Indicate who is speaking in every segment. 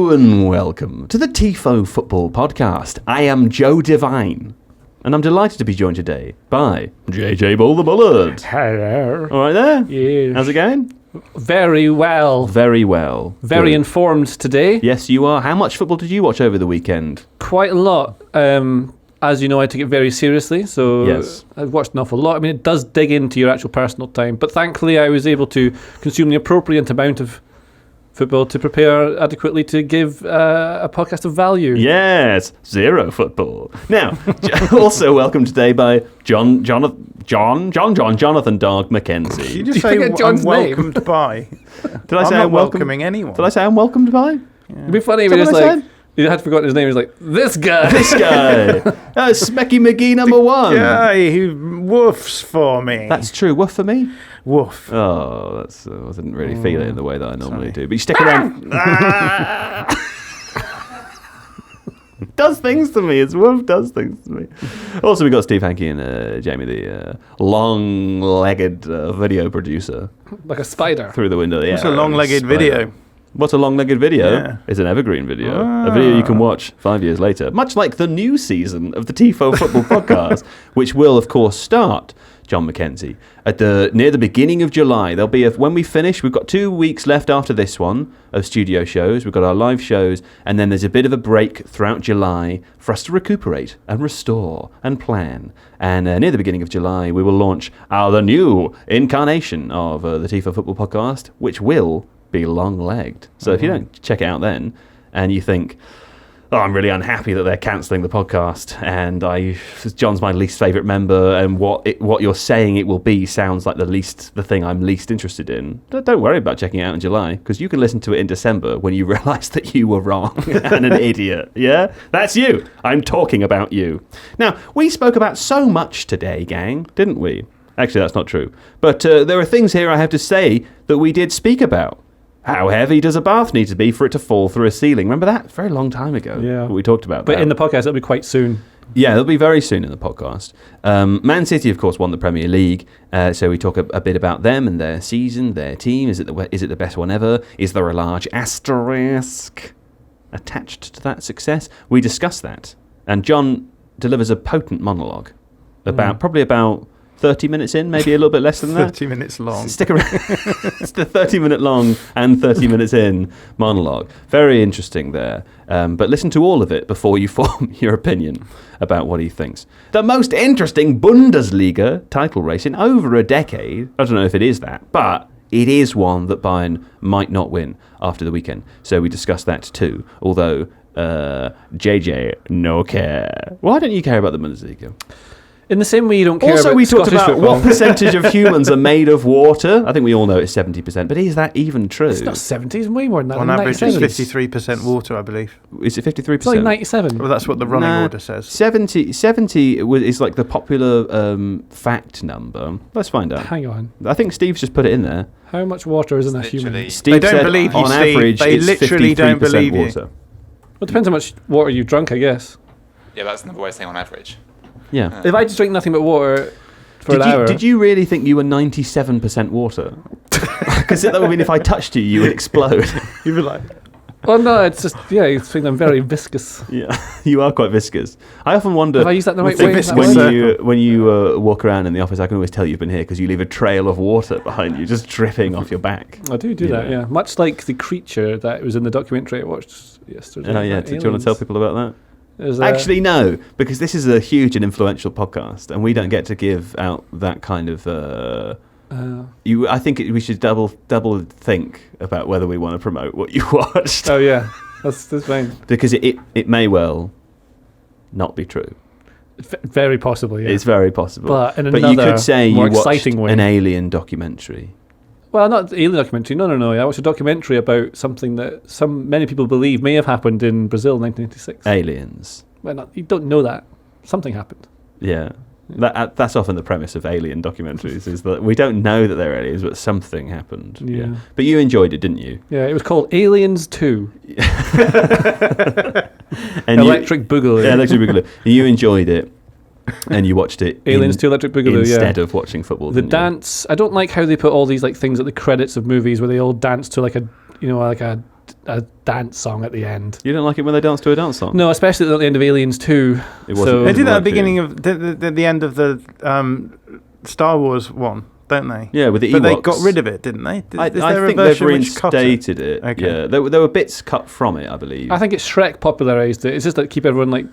Speaker 1: Hello and welcome to the Tifo Football Podcast. I am Joe Devine, and I'm delighted to be joined today by JJ Bull the Bullard.
Speaker 2: Hello.
Speaker 1: All right there?
Speaker 2: Yes.
Speaker 1: How's it going?
Speaker 2: Very well.
Speaker 1: Very well.
Speaker 2: Very
Speaker 1: Good.
Speaker 2: informed today.
Speaker 1: Yes, you are. How much football did you watch over the weekend?
Speaker 2: Quite a lot. As you know, I take it very seriously, so
Speaker 1: Yes.
Speaker 2: I've watched an awful lot. I mean, it does dig into your actual personal time, but thankfully I was able to consume the appropriate amount of football to prepare adequately to give a podcast of value.
Speaker 1: Yes, zero football. Now, also welcome today by Jonathan Dog Mackenzie.
Speaker 3: You just say I'm
Speaker 2: John's name?
Speaker 3: welcomed by.
Speaker 1: Did I say
Speaker 3: I'm not
Speaker 1: I'm
Speaker 3: welcoming anyone.
Speaker 1: Did I say I'm welcomed by?
Speaker 2: It'd be funny if
Speaker 1: Is
Speaker 2: it
Speaker 1: that
Speaker 2: was
Speaker 1: what I
Speaker 2: like,
Speaker 1: said?
Speaker 2: you had forgotten his name, he was like, this guy.
Speaker 1: This guy. Smecky McGee number one.
Speaker 3: Guy who woofs for me.
Speaker 1: That's true. Woof for me?
Speaker 3: Woof.
Speaker 1: Oh, that's I didn't really feel it in the way that I normally do. But you stick around. Does things to me. It's Woof does things to me. Also, we got Steve Hankey and Jamie, the long-legged video producer,
Speaker 2: Like a spider.
Speaker 1: through the window.
Speaker 3: It's a long-legged video.
Speaker 1: What's a long-legged video?
Speaker 3: Yeah.
Speaker 1: It's an evergreen video. A video you can watch 5 years later. Much like the new season of the Tifo Football Podcast, which will, of course, start, John Mackenzie, at near the beginning of July. There'll be when we finish, we've got 2 weeks left after this one of studio shows. We've got our live shows, and then there's a bit of a break throughout July for us to recuperate and restore and plan. And near the beginning of July, we will launch the new incarnation of the Tifo Football Podcast, which will be long-legged. So if you don't check it out then, and you think, oh, I'm really unhappy that they're cancelling the podcast, and John's my least favourite member, and what you're saying it will be sounds like the thing I'm least interested in, don't worry about checking it out in July, because you can listen to it in December when you realise that you were wrong and an idiot. Yeah? That's you. I'm talking about you. Now, we spoke about so much today, gang, didn't we? Actually, that's not true. But there are things here I have to say that we did speak about. How heavy does a bath need to be for it to fall through a ceiling? Remember that? Very long time ago.
Speaker 2: Yeah.
Speaker 1: We talked about that.
Speaker 2: But in the podcast, it'll be quite soon.
Speaker 1: Yeah, it'll be very soon in the podcast. Man City, of course, won the Premier League. So we talk a bit about them and their season, their team. Is it the best one ever? Is there a large asterisk attached to that success? We discuss that. And John delivers a potent monologue. Probably about 30 minutes in, maybe a little bit less than that.
Speaker 3: 30 minutes long.
Speaker 1: Stick around. It's the 30-minute long and 30 minutes in monologue. Very interesting there. But listen to all of it before you form your opinion about what he thinks. The most interesting Bundesliga title race in over a decade. I don't know if it is that, but it is one that Bayern might not win after the weekend. So we discussed that too. Although, JJ, no care. Why don't you care about the Bundesliga?
Speaker 2: In the same way you don't care
Speaker 1: Also,
Speaker 2: about
Speaker 1: we talked
Speaker 2: Scottish
Speaker 1: about
Speaker 2: football.
Speaker 1: what percentage of humans are made of water. I think we all know it's 70%, but is that even true?
Speaker 2: It's not 70, it's way more than that.
Speaker 3: On average,
Speaker 2: 97.
Speaker 3: it's 53% water, I believe.
Speaker 1: Is it 53%?
Speaker 2: It's like 97.
Speaker 3: Well, that's what the running order says.
Speaker 1: 70 is like the popular fact number. Let's find out.
Speaker 2: Hang on.
Speaker 1: I think Steve's just put it in there.
Speaker 2: How much water is in a human?
Speaker 1: Steve
Speaker 3: They don't
Speaker 1: said
Speaker 3: believe you,
Speaker 1: on
Speaker 3: Steve.
Speaker 1: average
Speaker 3: They
Speaker 1: it's
Speaker 3: literally
Speaker 1: 53%
Speaker 3: don't believe you.
Speaker 1: water.
Speaker 2: Well, it depends how much water you've drunk, I guess.
Speaker 4: Yeah, that's another way of saying on average.
Speaker 1: Yeah.
Speaker 2: If I just drink nothing but water for an hour...
Speaker 1: Did you really think you were 97% water? Because that would mean if I touched you, you would explode.
Speaker 3: You'd be like,
Speaker 2: Well, no, it's just, you think I'm very viscous.
Speaker 1: Yeah, you are quite viscous. I often wonder...
Speaker 2: Have I used that in the right way?
Speaker 1: When you walk around in the office, I can always tell you've been here because you leave a trail of water behind you, just dripping off your back.
Speaker 2: I do that, yeah. Much like the creature that was in the documentary I watched yesterday.
Speaker 1: Oh, yeah. Do you want to tell people about that? Actually, no, because this is a huge and influential podcast, and we don't get to give out that kind of... I think we should double think about whether we want to promote what you watched.
Speaker 2: Oh, yeah. That's fine.
Speaker 1: Because it may well not be true.
Speaker 2: Very possible, yeah.
Speaker 1: It's very possible.
Speaker 2: But in
Speaker 1: you
Speaker 2: another
Speaker 1: could say
Speaker 2: more
Speaker 1: you watched
Speaker 2: exciting way.
Speaker 1: an alien documentary.
Speaker 2: Well, not the alien documentary. No. I watched a documentary about something that many people believe may have happened in Brazil in 1986.
Speaker 1: Aliens.
Speaker 2: Well, you don't know that. Something happened.
Speaker 1: Yeah. That's often the premise of alien documentaries, is that we don't know that they're aliens, but something happened.
Speaker 2: Yeah.
Speaker 1: But you enjoyed it, didn't you?
Speaker 2: Yeah, it was called Aliens 2.
Speaker 1: And
Speaker 2: Electric Boogaloo.
Speaker 1: Yeah, Electric Boogaloo. You enjoyed it, and you watched it
Speaker 2: Aliens 2 Electric Boogaloo,
Speaker 1: instead of watching football.
Speaker 2: The
Speaker 1: didn't
Speaker 2: dance, I don't like how they put all these like things at the credits of movies where they all dance to like a a dance song at the end.
Speaker 1: You don't like it when they dance to a dance song?
Speaker 2: No, especially at the end of Aliens 2.
Speaker 1: It wasn't.
Speaker 2: So
Speaker 3: They did that at the
Speaker 1: right for you.
Speaker 3: beginning of the end of the Star Wars one, don't they?
Speaker 1: Yeah, with the
Speaker 3: But
Speaker 1: Ewoks.
Speaker 3: they got rid of it, didn't they?
Speaker 1: I
Speaker 3: Is there a
Speaker 1: think they've
Speaker 3: version which cut it?
Speaker 1: reinstated it.
Speaker 3: Okay.
Speaker 1: Yeah, there were bits cut from it, I believe.
Speaker 2: I think it's Shrek popularised it. It's just like keep everyone like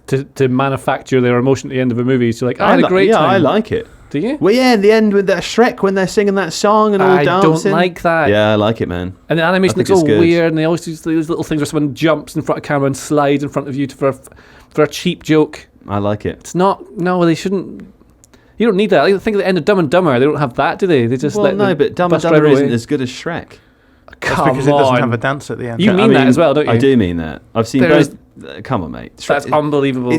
Speaker 2: to manufacture their emotion at the end of a movie. So like, I had a great time.
Speaker 1: I like it.
Speaker 2: Do you?
Speaker 1: Well, yeah, in the end with that Shrek when they're singing that song and all
Speaker 2: I
Speaker 1: dancing.
Speaker 2: don't like that.
Speaker 1: Yeah, I like it, man.
Speaker 2: And the animation
Speaker 1: I think
Speaker 2: looks all
Speaker 1: it's good.
Speaker 2: weird, and they always do these little things where someone jumps in front of camera and slides in front of you for a cheap joke.
Speaker 1: I like it.
Speaker 2: It's not. No, they shouldn't. You don't need that. I think at the end of Dumb and Dumber, they don't have that, do they? They just
Speaker 1: Well,
Speaker 2: let
Speaker 1: no,
Speaker 2: the
Speaker 1: but Dumb and
Speaker 2: bus drive
Speaker 1: Dumber isn't
Speaker 2: away.
Speaker 1: as good as Shrek.
Speaker 3: That's
Speaker 2: Come
Speaker 3: because it doesn't
Speaker 2: on.
Speaker 3: have a dance at the end.
Speaker 2: You mean that as well, don't you?
Speaker 1: I do mean that. I've seen
Speaker 2: There
Speaker 1: both. Come on, mate.
Speaker 2: That's unbelievable.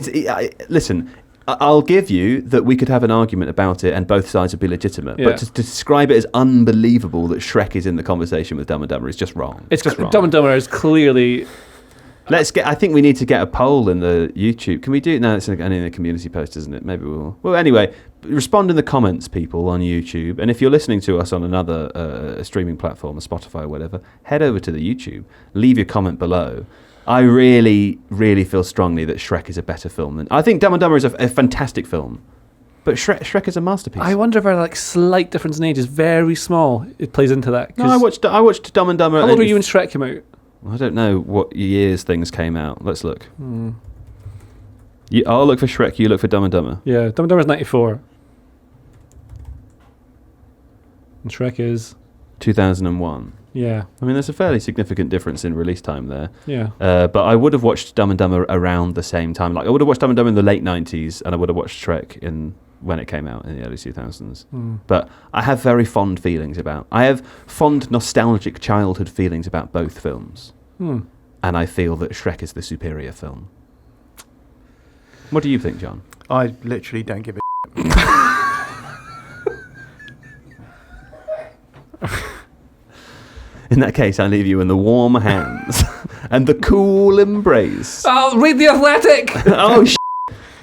Speaker 1: Listen, I'll give you that we could have an argument about it and both sides would be legitimate.
Speaker 2: Yeah.
Speaker 1: But to describe it as unbelievable that Shrek is in the conversation with Dumb and Dumber is just wrong.
Speaker 2: It's
Speaker 1: just wrong.
Speaker 2: Dumb and Dumber is clearly.
Speaker 1: I think we need to get a poll in the YouTube. Can we do it? No, it's only in the community post, isn't it? Maybe we'll. Well, anyway, respond in the comments, people, on YouTube. And if you're listening to us on another streaming platform, a Spotify or whatever, head over to the YouTube. Leave your comment below. I really, really feel strongly that Shrek is a better film than. I think Dumb and Dumber is a fantastic film, but Shrek is a masterpiece.
Speaker 2: I wonder if our like slight difference in age is very small. It plays into that.
Speaker 1: No, I watched Dumb and Dumber.
Speaker 2: How old were you when Shrek came out?
Speaker 1: I don't know what years things came out. Let's look. I'll look for Shrek. You look for Dumb and Dumber.
Speaker 2: Yeah, Dumb and Dumber is 94. And Shrek is.
Speaker 1: 2001.
Speaker 2: Yeah.
Speaker 1: I mean, there's a fairly significant difference in release time there.
Speaker 2: Yeah.
Speaker 1: But I would have watched Dumb and Dumber around the same time. Like I would have watched Dumb and Dumber in the late 90s, and I would have watched Shrek when it came out in the early 2000s. But I have very fond feelings about. I have fond nostalgic childhood feelings about both films, and I feel that Shrek is the superior film. What do you think, John?
Speaker 3: I literally don't give a
Speaker 1: In that case, I leave you in the warm hands and the cool embrace.
Speaker 2: Oh, read The Athletic!
Speaker 1: Oh,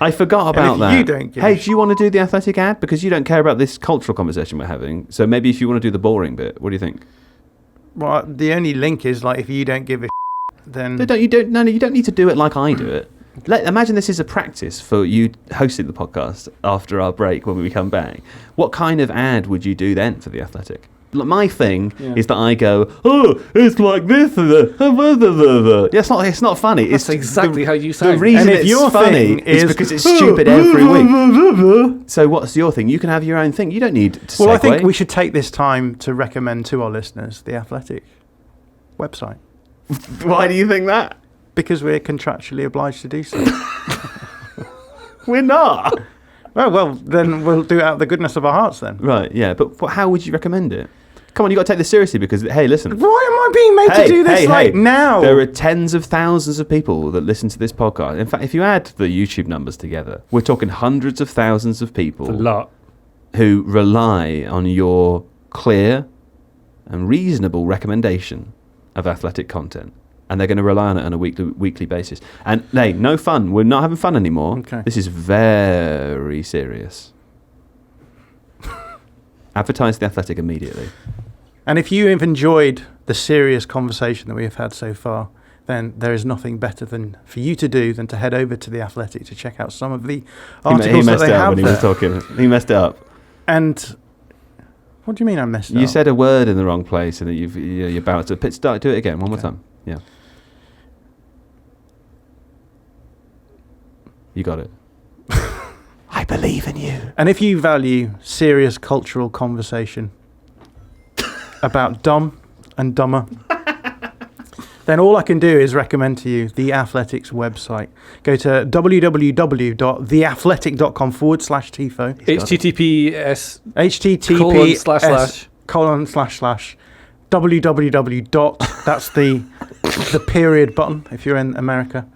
Speaker 1: I forgot about
Speaker 3: if
Speaker 1: that.
Speaker 3: you don't give
Speaker 1: Hey,
Speaker 3: a
Speaker 1: do you want to do the Athletic ad? Because you don't care about this cultural conversation we're having. So maybe if you want to do the boring bit, what do you think?
Speaker 3: Well, the only link is like if you don't give a then
Speaker 1: You don't need to do it like I do it. Imagine this is a practice for you hosting the podcast after our break when we come back. What kind of ad would you do then for the Athletic? My thing is that I go, oh, it's like this. It's not funny.
Speaker 2: That's exactly how you sound.
Speaker 1: The reason
Speaker 3: And if
Speaker 1: it's
Speaker 3: your
Speaker 1: funny
Speaker 3: thing
Speaker 1: is
Speaker 3: is
Speaker 1: because it's stupid every week. So what's your thing? You can have your own thing. You don't need to segue.
Speaker 3: Well, I think we should take this time to recommend to our listeners the Athletic website
Speaker 1: Why do you think that?
Speaker 3: because we're contractually obliged to do so.
Speaker 1: We're not.
Speaker 3: well, then we'll do it out of the goodness of our hearts then.
Speaker 1: Right, yeah. But how would you recommend it? Come on, you got to take this seriously because, hey, listen.
Speaker 3: Why am I being made to do this now?
Speaker 1: There are tens of thousands of people that listen to this podcast. In fact, if you add the YouTube numbers together, we're talking hundreds of thousands of people
Speaker 2: A lot.
Speaker 1: who rely on your clear and reasonable recommendation of athletic content. And they're going to rely on it on a weekly basis. And, hey, no fun. We're not having fun anymore.
Speaker 3: Okay.
Speaker 1: This is very serious. Advertise the Athletic immediately.
Speaker 3: And if you have enjoyed the serious conversation that we have had so far, then there is nothing better for you to do than to head over to The Athletic to check out some of the articles
Speaker 1: He
Speaker 3: that
Speaker 1: messed
Speaker 3: they
Speaker 1: it up
Speaker 3: have
Speaker 1: when he
Speaker 3: there.
Speaker 1: was talking. He messed it up.
Speaker 3: And what do you mean I messed it up?
Speaker 1: You said a word in the wrong place, and you're about to start. Do it again, one more time. Yeah. You got it. I believe in you.
Speaker 3: And if you value serious cultural conversation about Dumb and Dumber, then all I can do is recommend to you The Athletic's website. Go to www.theathletic.com/Tifo.
Speaker 2: HTTPS
Speaker 3: https:// www. That's the period button if you're in America.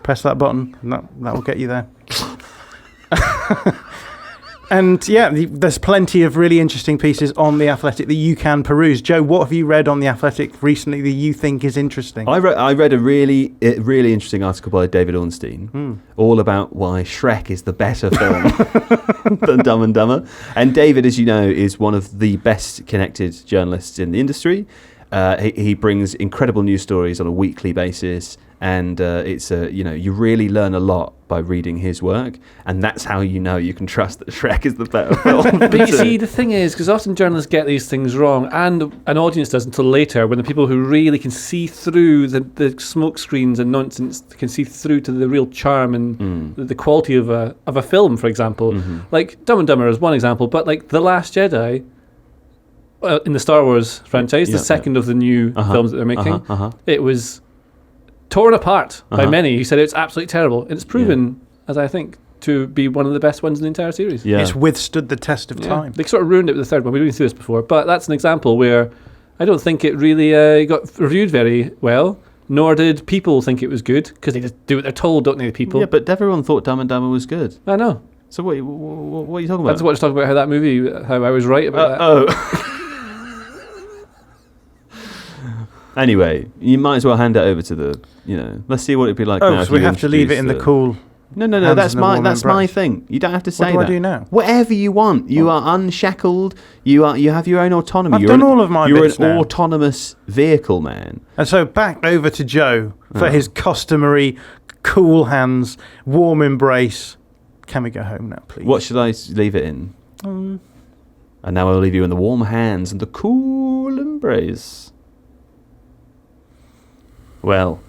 Speaker 3: Press that button and that will get you there. And yeah, there's plenty of really interesting pieces on The Athletic that you can peruse. Joe, what have you read on The Athletic recently that you think is interesting?
Speaker 1: I read a really interesting article by David Ornstein, all about why Shrek is the better film than Dumb and Dumber. And David, as you know, is one of the best connected journalists in the industry. He brings incredible news stories on a weekly basis, and it's you really learn a lot by reading his work, and that's how you know you can trust that Shrek is the better film.
Speaker 2: But you see, the thing is, because often journalists get these things wrong, and an audience does until later, when the people who really can see through the smoke screens and nonsense can see through to the real charm and the quality of a film, for example. Like Dumb and Dumber is one example, but like The Last Jedi, in the Star Wars franchise, the second of the new films that they're making, it was torn apart by many. He said it's absolutely terrible. And it's proven, as I think, to be one of the best ones in the entire series.
Speaker 1: Yeah.
Speaker 3: It's withstood the test of time.
Speaker 2: They sort of ruined it with the third one. We've been through this before. But that's an example where I don't think it really got reviewed very well, nor did people think it was good, because they just do what they're told, don't they, the people?
Speaker 1: Yeah, but everyone thought Dumb and Dumber was good.
Speaker 2: I know.
Speaker 1: So what are you talking about?
Speaker 2: I just want to talk about how that movie, how I was right about that.
Speaker 1: Anyway, you might as well hand it over to the, let's see what it'd be like now.
Speaker 3: So we have to leave it in the cool.
Speaker 1: No, that's my thing. You don't have to say that.
Speaker 3: What do I do now?
Speaker 1: Whatever you want. You are unshackled. You have your own autonomy.
Speaker 3: I've done all of my bits
Speaker 1: You're an
Speaker 3: now.
Speaker 1: autonomous vehicle, man.
Speaker 3: And so back over to Joe for his customary cool hands, warm embrace. Can we go home now, please?
Speaker 1: What should I leave it in? And now I'll leave you in the warm hands and the cool embrace. Well,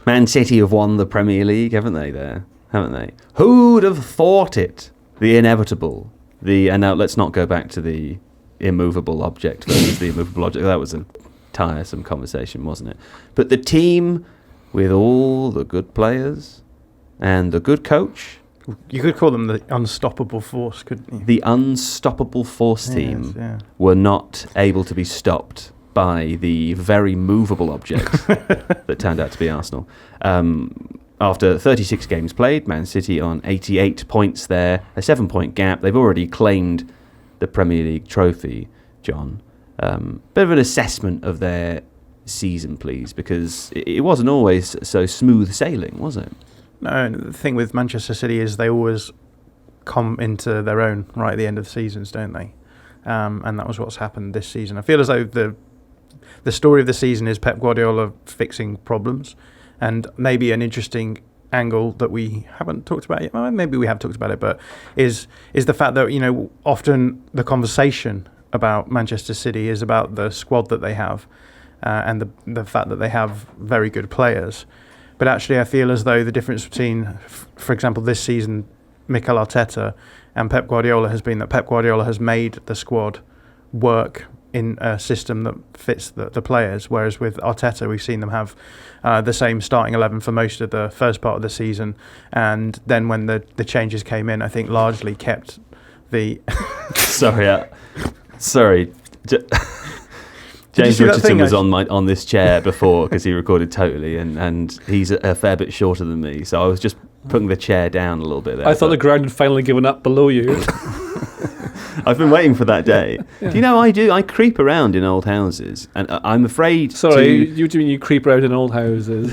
Speaker 1: Man City have won the Premier League, haven't they? Who'd have thought it? The inevitable. And now let's not go back to the immovable object versus the immovable object. That was a tiresome conversation, wasn't it? But the team with all the good players and the good coach.
Speaker 3: You could call them the unstoppable force, couldn't you?
Speaker 1: The unstoppable force team were not able to be stopped by the very movable object that turned out to be Arsenal. After 36 games played, Man City on 88 points there, a 7-point gap. They've already claimed the Premier League trophy, John. Bit of an assessment of their season, please, because it wasn't always so smooth sailing, was it?
Speaker 3: No, the thing with Manchester City is they always come into their own right at the end of seasons, don't they? And that was what's happened this season. I feel as though the story of the season is Pep Guardiola fixing problems, and maybe an interesting angle that we haven't talked about yet. Well, maybe we have talked about it, but is the fact that often the conversation about Manchester City is about the squad that they have, and the fact that they have very good players. But actually, I feel as though the difference between, for example, this season, Mikel Arteta and Pep Guardiola has been that Pep Guardiola has made the squad work in a system that fits the players, whereas with Arteta we've seen them have the same starting 11 for most of the first part of the season, and then when the changes came in, I think largely kept the sorry James Richardson was on this chair before because he recorded Totally, and he's a fair bit shorter than me, so I was just putting the chair down a little bit there.
Speaker 2: I thought the ground had finally given up below you.
Speaker 1: I've been waiting for that day. Yeah. Do you know I creep around in old houses, and I'm afraid.
Speaker 2: Sorry, you mean you creep around in old houses?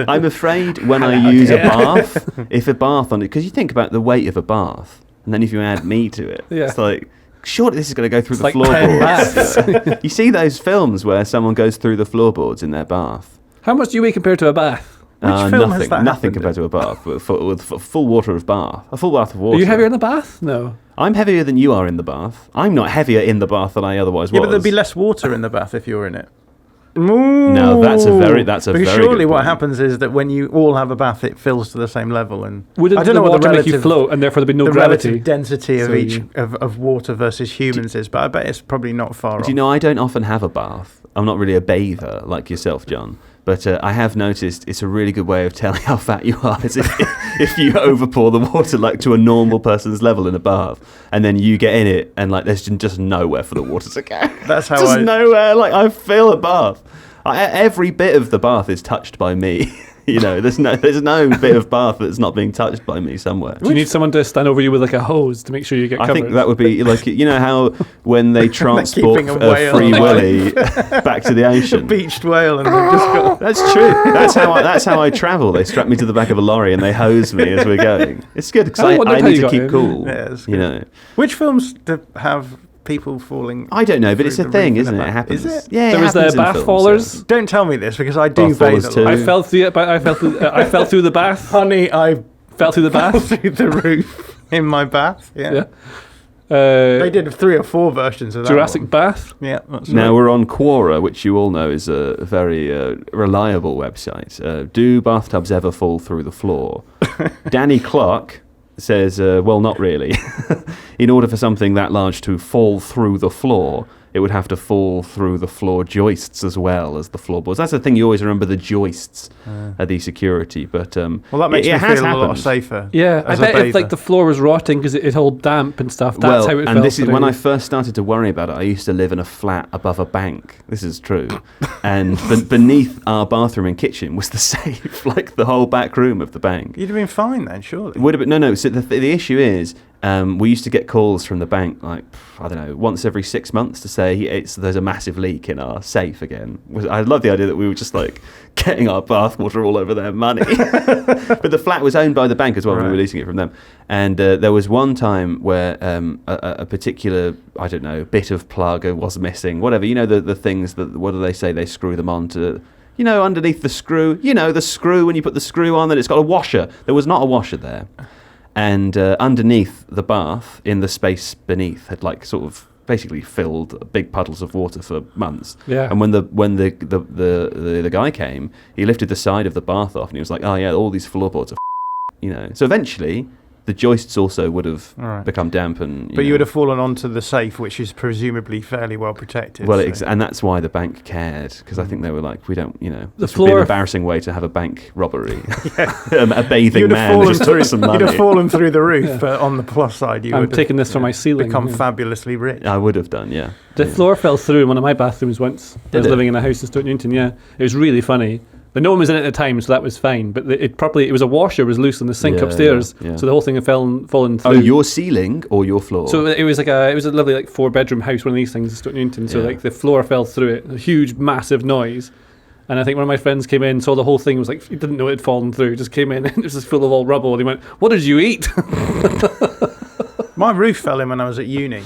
Speaker 1: I'm afraid when I use a bath, if a bath on it, because you think about the weight of a bath, and then if you add me to it, it's like, surely this is going to go through the floorboards. You see those films where someone goes through the floorboards in their bath.
Speaker 2: How much do you weigh compared to a bath?
Speaker 3: Which film has that
Speaker 1: nothing compared to a bath with full water of bath. A full bath of water.
Speaker 2: Are you heavier in the bath? No.
Speaker 1: I'm heavier than you are in the bath. I'm not heavier in the bath than I otherwise was.
Speaker 3: Yeah, but there'd be less water in the bath if you were in it.
Speaker 1: No, that's a very
Speaker 3: because
Speaker 1: very
Speaker 3: surely
Speaker 1: good
Speaker 3: what
Speaker 1: point.
Speaker 3: happens is that when you all have a bath, it fills to the same level, and
Speaker 2: wouldn't
Speaker 3: I don't know
Speaker 2: the
Speaker 3: what
Speaker 2: water
Speaker 3: the
Speaker 2: make you float, and therefore there'd be no
Speaker 3: the
Speaker 2: gravity.
Speaker 3: relative density of water versus humans is, but I bet it's probably not far off.
Speaker 1: Do you know, I don't often have a bath. I'm not really a bather like yourself, John. But I have noticed it's a really good way of telling how fat you are is if you overpour the water like to a normal person's level in a bath, and then you get in it and like there's just nowhere for the water to go.
Speaker 3: That's how
Speaker 1: just nowhere. Like I feel a bath. Every bit of the bath is touched by me. There's no bit of bath that's not being touched by me somewhere.
Speaker 2: Do you need someone to stand over you with like a hose to make sure you get covered?
Speaker 1: I think that would be like, how when they transport Free Willy back to the ocean,
Speaker 3: a beached whale, and they've just got.
Speaker 1: That's true. That's how I travel. They strap me to the back of a lorry and they hose me as we're going. It's good because I need to keep cool.
Speaker 3: Yeah, which films have people falling.
Speaker 1: I don't know, but it's a
Speaker 3: through the
Speaker 1: thing,
Speaker 3: roof in
Speaker 1: isn't
Speaker 3: a
Speaker 1: it? It
Speaker 3: bath.
Speaker 1: happens.
Speaker 3: Is it?
Speaker 1: Yeah,
Speaker 2: There
Speaker 1: it
Speaker 2: was the
Speaker 1: happens in
Speaker 2: bath
Speaker 1: films,
Speaker 2: fallers.
Speaker 3: Don't tell me this because I do
Speaker 1: Bath
Speaker 3: bathe
Speaker 1: fallers
Speaker 3: a
Speaker 1: too.
Speaker 3: lot.
Speaker 2: I fell through it. I fell through the bath.
Speaker 3: Honey, I
Speaker 2: Fell through the
Speaker 3: fell
Speaker 2: bath.
Speaker 3: through the roof in my bath. Yeah.
Speaker 2: Yeah.
Speaker 3: They did 3 or 4 versions of that.
Speaker 2: Jurassic
Speaker 3: one.
Speaker 2: Bath.
Speaker 3: Yeah. That's
Speaker 1: Now
Speaker 3: right.
Speaker 1: we're on Quora, which you all know is a very reliable website. Do bathtubs ever fall through the floor? Danny Clark says, well, not really. In order for something that large to fall through the floor, it would have to fall through the floor joists as well as the floorboards. That's the thing, you always remember the joists are the security. But
Speaker 3: Well, that makes
Speaker 1: it
Speaker 3: me
Speaker 1: has
Speaker 3: feel a lot
Speaker 1: happened.
Speaker 3: safer.
Speaker 2: Yeah, I
Speaker 3: as a
Speaker 2: bet if
Speaker 3: bather.
Speaker 2: like the floor was rotting because it's all damp and stuff. That's
Speaker 1: Well,
Speaker 2: how it
Speaker 1: and
Speaker 2: fell
Speaker 1: this is
Speaker 2: through.
Speaker 1: when I first started to worry about it. I used to live in a flat above a bank. This is true, and beneath our bathroom and kitchen was the safe, like the whole back room of the bank.
Speaker 3: You'd have been fine then, surely.
Speaker 1: It would have been no. So the issue is, we used to get calls from the bank, like I don't know, once every 6 months to say there's a massive leak in our safe again. I love the idea that we were just like getting our bathwater all over their money. But the flat was owned by the bank as well. We were
Speaker 3: Right.
Speaker 1: leasing it from them. And there was one time where a particular, I don't know, bit of plug was missing. Whatever, you know, the things that, what do they say? They screw them onto. You know, underneath the screw. You know, the screw when you put the screw on, that it's got a washer. There was not a washer there. And underneath the bath, in the space beneath, had like sort of basically filled big puddles of water for months.
Speaker 2: Yeah.
Speaker 1: And when the guy came, he lifted the side of the bath off, and he was like, "Oh yeah, all these floorboards are, you know." So eventually, the joists also would have
Speaker 3: Right.
Speaker 1: become damp, and
Speaker 3: But you would have fallen onto the safe, which is presumably fairly well protected.
Speaker 1: Well,
Speaker 3: so-
Speaker 1: and that's why the bank cared, because I think they were like, we don't, you know,
Speaker 2: The
Speaker 1: this would be an
Speaker 2: floor-
Speaker 1: embarrassing way to have a bank robbery. A bathing
Speaker 3: You'd have
Speaker 1: man
Speaker 3: fallen
Speaker 1: just
Speaker 3: through.
Speaker 1: took some
Speaker 3: You'd
Speaker 1: money.
Speaker 3: have fallen through the roof,
Speaker 2: Yeah.
Speaker 3: but on the plus side, you
Speaker 2: I'm
Speaker 3: would
Speaker 2: taking this from my ceiling.
Speaker 3: become
Speaker 2: yeah.
Speaker 3: fabulously rich.
Speaker 1: I would have done, yeah.
Speaker 2: The
Speaker 1: Yeah.
Speaker 2: floor fell through in one of my bathrooms once. I
Speaker 1: Did
Speaker 2: was
Speaker 1: it?
Speaker 2: living in a house in Stoke Newington, yeah. It was really funny. But no one was in it at the time, so that was fine. But it was a washer was loose on the sink
Speaker 1: Yeah,
Speaker 2: upstairs,
Speaker 1: yeah, yeah.
Speaker 2: so the whole thing had fallen through.
Speaker 1: Oh, your ceiling or your floor?
Speaker 2: So it was a lovely like 4-bedroom house, one of these things in Stoke Newington. So
Speaker 1: Yeah.
Speaker 2: like the floor fell through it, a huge massive noise. And I think one of my friends came in, saw the whole thing, was like, he didn't know it had fallen through, just came in and it was just full of all rubble. And he went, "What did you eat?"
Speaker 3: My roof fell in when I was at uni.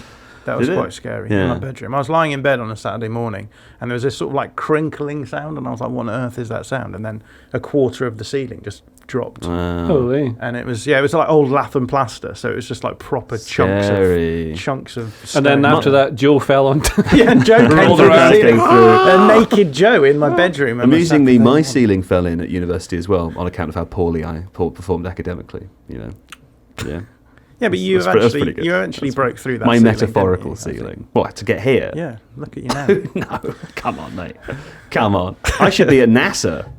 Speaker 3: That was
Speaker 1: Did it?
Speaker 3: quite scary in
Speaker 1: Yeah.
Speaker 3: my bedroom. I was lying in bed on a Saturday morning, and there was this sort of like crinkling sound, and I was like, "What on earth is that sound?" And then a quarter of the ceiling just dropped,
Speaker 1: Wow.
Speaker 2: Holy.
Speaker 3: and it was like old lath and plaster, so it was just like proper
Speaker 1: Scary.
Speaker 3: chunks of.
Speaker 2: And then
Speaker 3: stone.
Speaker 2: after that, Joe fell on.
Speaker 3: yeah, and Joe came
Speaker 2: Rolled
Speaker 3: through the
Speaker 2: around,
Speaker 3: ceiling.
Speaker 1: came through.
Speaker 3: A naked Joe in my bedroom. on a
Speaker 1: Amusingly,
Speaker 3: Saturday
Speaker 1: my
Speaker 3: morning.
Speaker 1: ceiling fell in at university as well, on account of how poorly I performed academically. You know, yeah.
Speaker 3: Yeah, but you
Speaker 1: That's pretty good.
Speaker 3: you eventually
Speaker 1: That's
Speaker 3: broke through that.
Speaker 1: My
Speaker 3: ceiling, didn't
Speaker 1: metaphorical
Speaker 3: you, I think?
Speaker 1: ceiling. What, to get here?
Speaker 3: Yeah, look at you now.
Speaker 1: No, come on, mate. Come on. I should be at NASA.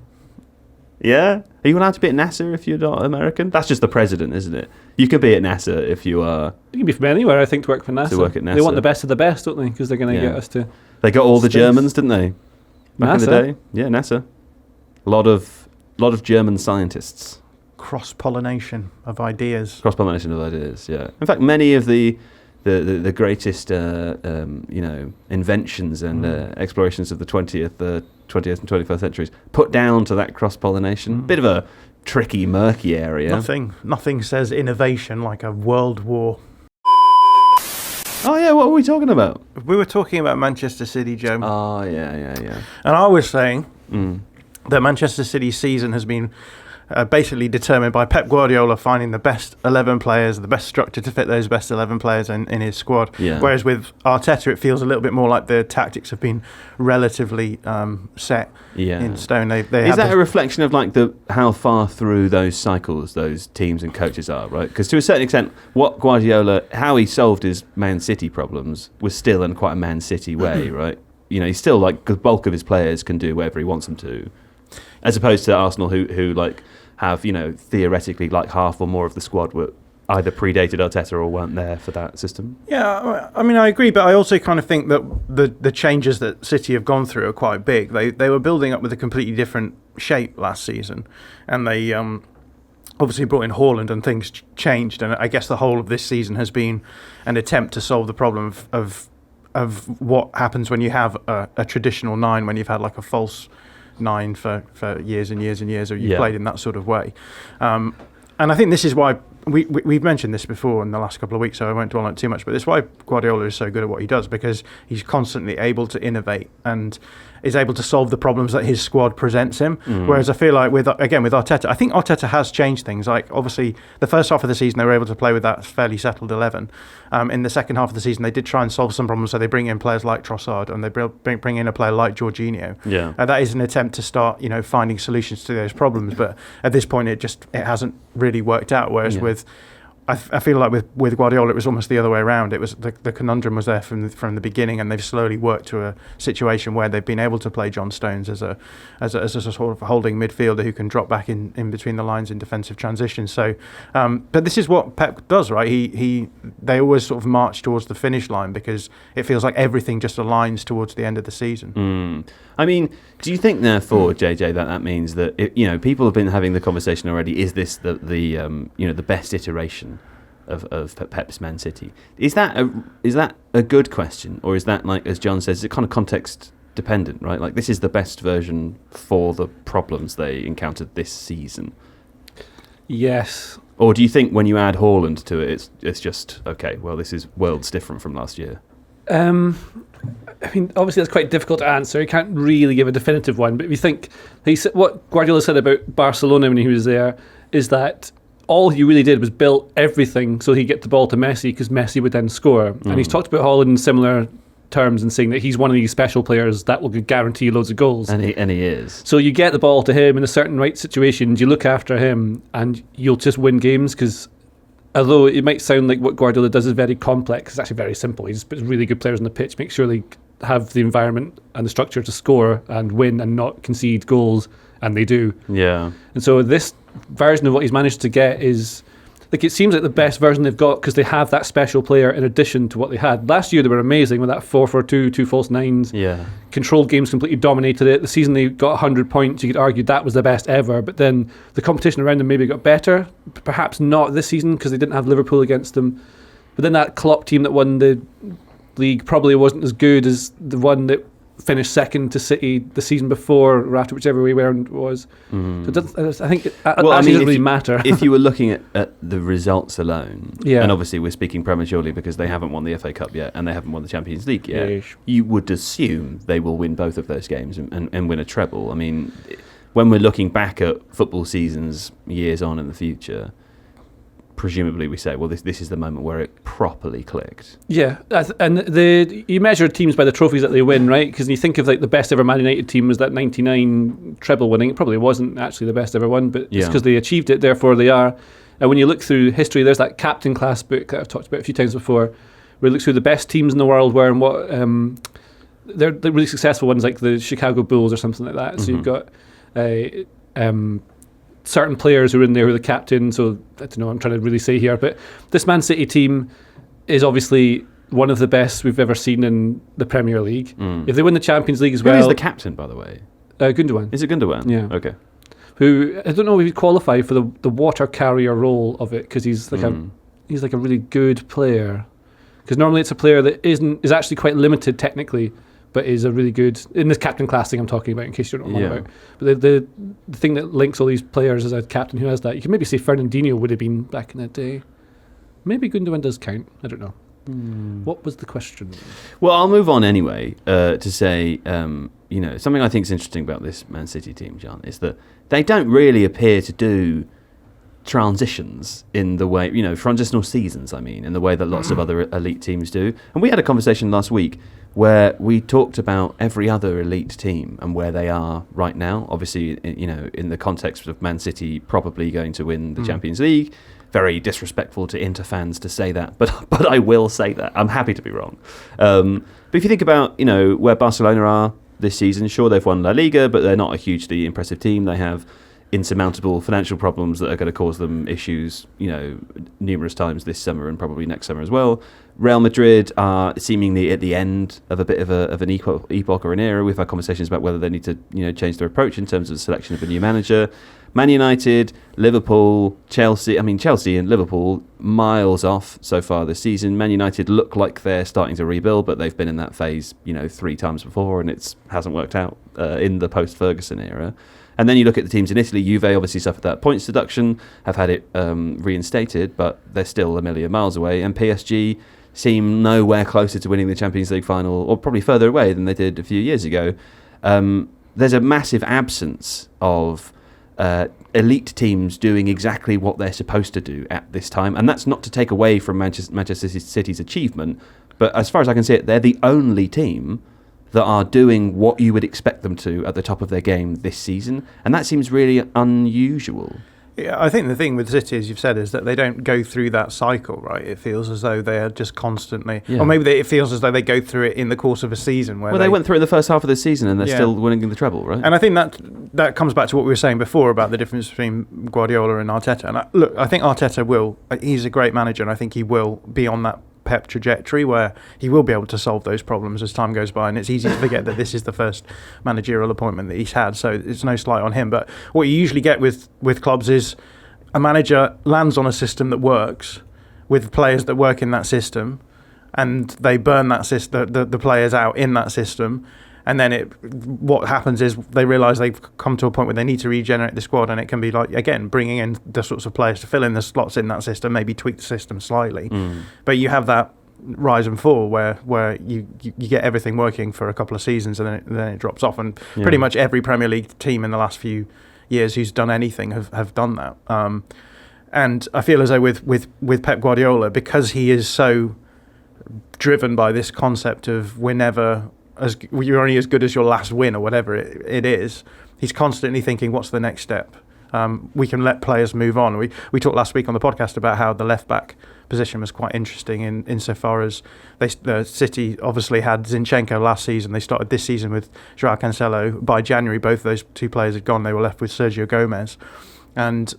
Speaker 1: Yeah? Are you allowed to be at NASA if you're not American? That's just the president, isn't it? You could be at NASA if you are.
Speaker 2: You can be from anywhere, I think, to work for NASA.
Speaker 1: To work at
Speaker 2: They
Speaker 1: NASA.
Speaker 2: want the best of the best, don't they? Because they're going to
Speaker 1: Yeah.
Speaker 2: get us to
Speaker 1: They got all the
Speaker 2: Space.
Speaker 1: Germans, didn't they? Back in the
Speaker 2: NASA.
Speaker 1: day? Yeah, NASA. A lot of German scientists.
Speaker 3: Cross-pollination of ideas.
Speaker 1: Cross-pollination of ideas, yeah. In fact, many of the greatest, inventions and explorations of the 20th and 21st centuries put down to that cross-pollination. Bit of a tricky, murky area.
Speaker 3: Nothing says innovation like a world war.
Speaker 1: Oh, yeah, what were we talking about?
Speaker 3: We were talking about Manchester City, Joe,
Speaker 1: Oh, yeah.
Speaker 3: and I was saying
Speaker 1: Mm.
Speaker 3: that Manchester City's season has been basically determined by Pep Guardiola finding the best 11 players, the best structure to fit those best 11 players in his squad.
Speaker 1: Yeah.
Speaker 3: Whereas with Arteta, it feels a little bit more like the tactics have been relatively set
Speaker 1: Yeah.
Speaker 3: in stone. They
Speaker 1: Is
Speaker 3: had
Speaker 1: that
Speaker 3: the-
Speaker 1: a reflection of like how far through those cycles those teams and coaches are, right? Because to a certain extent, what Guardiola, how he solved his Man City problems was still in quite a Man City way, right? You know, he's still like the bulk of his players can do whatever he wants them to, as opposed to Arsenal, who like have, you know, theoretically like half or more of the squad were either predated Arteta or weren't there for that system.
Speaker 3: Yeah, I mean, I agree, but I also kind of think that the changes that City have gone through are quite big. They were building up with a completely different shape last season, and they obviously brought in Haaland, and things changed. And I guess the whole of this season has been an attempt to solve the problem of what happens when you have a traditional 9, when you've had like a false 9 for years and years and years, or you've
Speaker 1: Yeah.
Speaker 3: played in that sort of way. And I think this is why we've mentioned this before in the last couple of weeks, so I won't dwell on it too much. But it's why Guardiola is so good at what he does, because he's constantly able to innovate and is able to solve the problems that his squad presents him. Whereas I feel like with Arteta, I think Arteta has changed things. Like obviously the first half of the season they were able to play with that fairly settled 11. In the second half of the season they did try and solve some problems, so they bring in players like Trossard and they bring in a player like Jorginho.
Speaker 1: Yeah,
Speaker 3: that is an attempt to start finding solutions to those problems. But at this point it hasn't really worked out. Whereas with I feel like with Guardiola, it was almost the other way around. It was the conundrum was there from the beginning, and they've slowly worked to a situation where they've been able to play John Stones as a sort of holding midfielder who can drop back in between the lines in defensive transition. So, but this is what Pep does, right? They always sort of march towards the finish line because it feels like everything just aligns towards the end of the season.
Speaker 1: I mean, do you think therefore, JJ, that means that people have been having the conversation already? Is this the best iteration of Pep's Man City? Is that a good question, or is that, like as John says, it's kind of context dependent, right? Like this is the best version for the problems they encountered this season.
Speaker 2: Yes.
Speaker 1: Or do you think when you add Haaland to it, it's just okay? Well, this is worlds different from last year.
Speaker 2: I mean, obviously that's quite difficult to answer. You can't really give a definitive one. But if you think, what Guardiola said about Barcelona when he was there is that all he really did was built everything so he'd get the ball to Messi because Messi would then score. And he's talked about Haaland in similar terms and saying that he's one of these special players that will guarantee loads of goals.
Speaker 1: And he is.
Speaker 2: So you get the ball to him in a certain right situations, you look after him and you'll just win games because although it might sound like what Guardiola does is very complex, it's actually very simple. He just puts really good players on the pitch, make sure they have the environment and the structure to score and win and not concede goals, and they do.
Speaker 1: Yeah. And
Speaker 2: so this version of what he's managed to get is, like, it seems like the best version they've got because they have that special player in addition to what they had. Last year they were amazing with that 4-4-2, 2 false nines.
Speaker 1: Yeah.
Speaker 2: Controlled games, completely dominated it. The season they got 100 points, you could argue that was the best ever, but then the competition around them maybe got better. Perhaps not this season because they didn't have Liverpool against them. But then that Klopp team that won the league probably wasn't as good as the one that finished second to City the season before or after, whichever way around it was. So I think it doesn't really matter.
Speaker 1: If you were looking at the results alone,
Speaker 2: yeah.
Speaker 1: And obviously we're speaking prematurely because they haven't won the FA Cup yet and they haven't won the Champions League yet, you would assume they will win both of those games and win a treble. I mean, when we're looking back at football seasons years on in the future, presumably we say, well, this is the moment where it properly clicked.
Speaker 2: Yeah, and you measure teams by the trophies that they win, right? Because you think of like the best ever Man United team was that 99 treble winning. It probably wasn't actually the best ever one, but it's because they achieved it, therefore they are. And when you look through history, there's that Captain Class book that I've talked about a few times before, where it looks through the best teams in the world were and what they're the really successful ones, like the Chicago Bulls or something like that. So you've got certain players who are in there who are the captain, so I don't know what I'm trying to really say here, but this Man City team is obviously one of the best we've ever seen in the Premier League. If they win the Champions League as well...
Speaker 1: Who is the captain, by the way?
Speaker 2: Gundogan.
Speaker 1: Is it Gundogan?
Speaker 2: Yeah.
Speaker 1: Okay.
Speaker 2: Who, I don't know if he'd qualify for the water carrier role of it, because he's like a really good player. Because normally it's a player that is actually quite limited technically, but is a really good, in this captain class thing I'm talking about, in case you don't know what I'm about. But the thing that links all these players as a captain who has that, you can maybe say Fernandinho would have been back in the day. Maybe Gundogan does count. I don't know. What was the question?
Speaker 1: Well, I'll move on anyway to say, something I think is interesting about this Man City team, John, is that they don't really appear to do transitions in the way, transitional seasons, in the way that lots of other elite teams do. And we had a conversation last week where we talked about every other elite team and where they are right now. Obviously, in the context of Man City probably going to win the Champions League. Very disrespectful to Inter fans to say that, but I will say that. I'm happy to be wrong. But if you think about, where Barcelona are this season, sure, they've won La Liga, but they're not a hugely impressive team. They have insurmountable financial problems that are going to cause them issues, numerous times this summer and probably next summer as well. Real Madrid are seemingly at the end of a bit of an epoch or an era. We've had conversations about whether they need to, change their approach in terms of the selection of a new manager. Man United, Liverpool, Chelsea. Chelsea and Liverpool miles off so far this season. Man United look like they're starting to rebuild, but they've been in that phase, 3 times before, and it hasn't worked out in the post-Ferguson era. And then you look at the teams in Italy. Juve obviously suffered that points deduction, have had it reinstated, but they're still a million miles away. And PSG seem nowhere closer to winning the Champions League final, or probably further away than they did a few years ago. There's a massive absence of elite teams doing exactly what they're supposed to do at this time. And that's not to take away from Manchester City's achievement, but as far as I can see it, they're the only team that are doing what you would expect them to at the top of their game this season. And that seems really unusual.
Speaker 3: Yeah, I think the thing with City, as you've said, is that they don't go through that cycle, right? It feels as though they are just constantly...
Speaker 1: Yeah.
Speaker 3: Or maybe it feels as though they go through it in the course of a season. Where
Speaker 1: they went through it in the first half of the season and they're still winning the treble, right?
Speaker 3: And I think that comes back to what we were saying before about the difference between Guardiola and Arteta. And I think Arteta will... He's a great manager, and I think he will be on that Pep trajectory where he will be able to solve those problems as time goes by, and it's easy to forget that this is the first managerial appointment that he's had, so it's no slight on him. But what you usually get with clubs is a manager lands on a system that works with players that work in that system, and they burn that system, the players out in that system, and then what happens is they realise they've come to a point where they need to regenerate the squad, and it can be like, again, bringing in the sorts of players to fill in the slots in that system, maybe tweak the system slightly. But you have that rise and fall where you get everything working for a couple of seasons, and then it drops off. And pretty much every Premier League team in the last few years who's done anything have done that. And I feel as though with Pep Guardiola, because he is so driven by this concept of you're only as good as your last win, or whatever it is. He's constantly thinking, what's the next step? We can let players move on. We talked last week on the podcast about how the left back position was quite interesting insofar as City obviously had Zinchenko last season. They started this season with Joao Cancelo. By January, both of those two players had gone. They were left with Sergio Gomez. And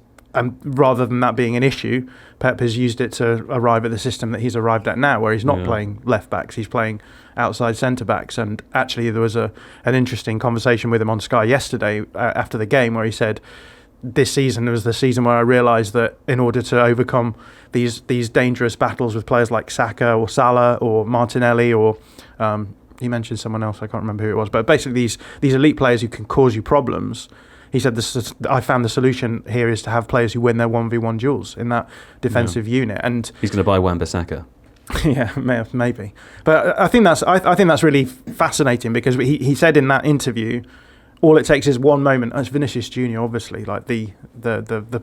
Speaker 3: rather than that being an issue, Pep has used it to arrive at the system that he's arrived at now, where he's not playing left backs, he's playing outside centre backs. And actually, there was an interesting conversation with him on Sky yesterday after the game, where he said, "This season was the season where I realised that in order to overcome these dangerous battles with players like Saka or Salah or Martinelli or he mentioned someone else, I can't remember who it was, but basically these elite players who can cause you problems." He said, I found the solution here is to have players who win their 1v1 duels in that defensive unit. And
Speaker 1: he's going to buy Wan-Bissaka.
Speaker 3: Yeah, maybe. But I think that's really fascinating, because he said in that interview, all it takes is one moment. It's Vinicius Junior, obviously, like the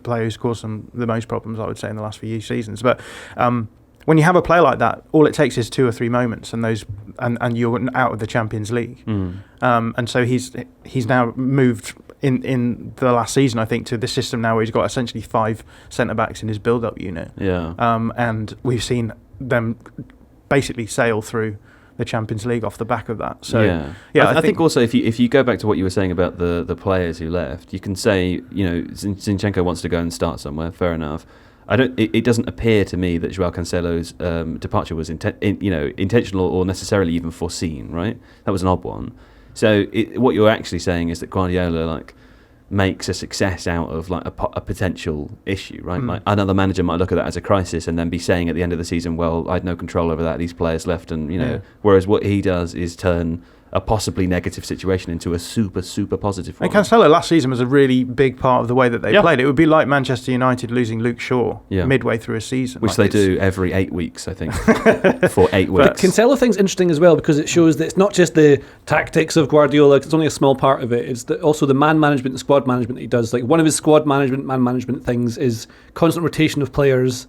Speaker 3: player who's caused them the most problems, I would say, in the last few seasons. But when you have a player like that, all it takes is 2 or 3 moments, and you're out of the Champions League. And so he's now moved in the last season, I think, to this system now where he's got essentially 5 centre backs in his build-up unit. Yeah. And we've seen them basically sail through the Champions League off the back of that. So I think also if you go back to what you were saying about the players who left, you can say, Zinchenko wants to go and start somewhere. Fair enough. It doesn't appear to me that Joao Cancelo's departure was intentional or necessarily even foreseen. Right? That was an odd one. So what you're actually saying is that Guardiola makes a success out of a potential issue, right? Like another manager might look at that as a crisis and then be saying at the end of the season, well, I had no control over that. These players left, and whereas what he does is turn a possibly negative situation into a super, super positive one. And Cancelo last season was a really big part of the way that they played. It would be like Manchester United losing Luke Shaw midway through a season.
Speaker 1: Which they do every 8 weeks, I think, for 8 weeks.
Speaker 2: But Cancelo thing's interesting as well, because it shows that it's not just the tactics of Guardiola, it's only a small part of it. It's also the man management and squad management that he does. Like, one of his squad management, man management things is constant rotation of players.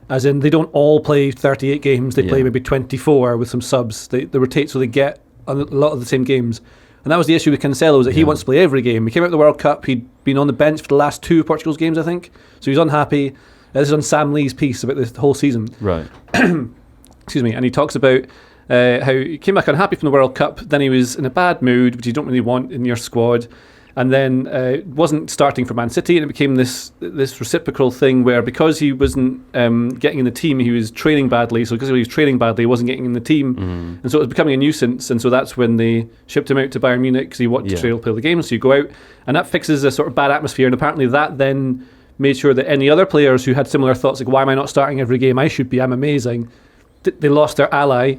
Speaker 2: As in, they don't all play 38 games, they play maybe 24 with some subs. They rotate so they get a lot of the same games. And that was the issue with Cancelo, is that he wants to play every game. He came out of the World Cup, he'd been on the bench for the last 2 of Portugal's games, I think. So he's unhappy. This is on Sam Lee's piece about this whole season.
Speaker 1: Right.
Speaker 2: Excuse me. And he talks about how he came back unhappy from the World Cup, then he was in a bad mood, which you don't really want in your squad. And then wasn't starting for Man City, and it became this reciprocal thing where, because he wasn't getting in the team, he was training badly. So because he was training badly, he wasn't getting in the team, and so it was becoming a nuisance. And so that's when they shipped him out to Bayern Munich, because he wanted to play the games. So you go out, and that fixes a sort of bad atmosphere. And apparently that then made sure that any other players who had similar thoughts, like, why am I not starting every game? I'm amazing. They lost their ally.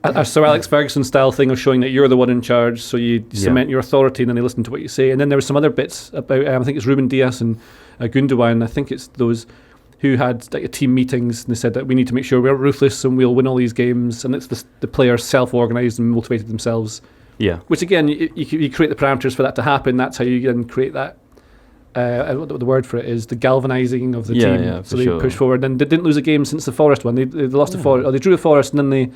Speaker 2: A Sir Alex Ferguson style thing of showing that you're the one in charge, so you cement your authority, and then they listen to what you say. And then there were some other bits about, I think it's Ruben Dias and Gundogan, I think it's those who had like team meetings, and they said that we need to make sure we're ruthless and we'll win all these games, and it's the players self-organised and motivated themselves. Yeah. Which again, you create the parameters for that to happen. That's how you then create that. What the word for it is, the galvanising of the team. Yeah, so they push forward. And they didn't lose a game since the Forest one. They lost the Forest, or they drew the Forest, and then they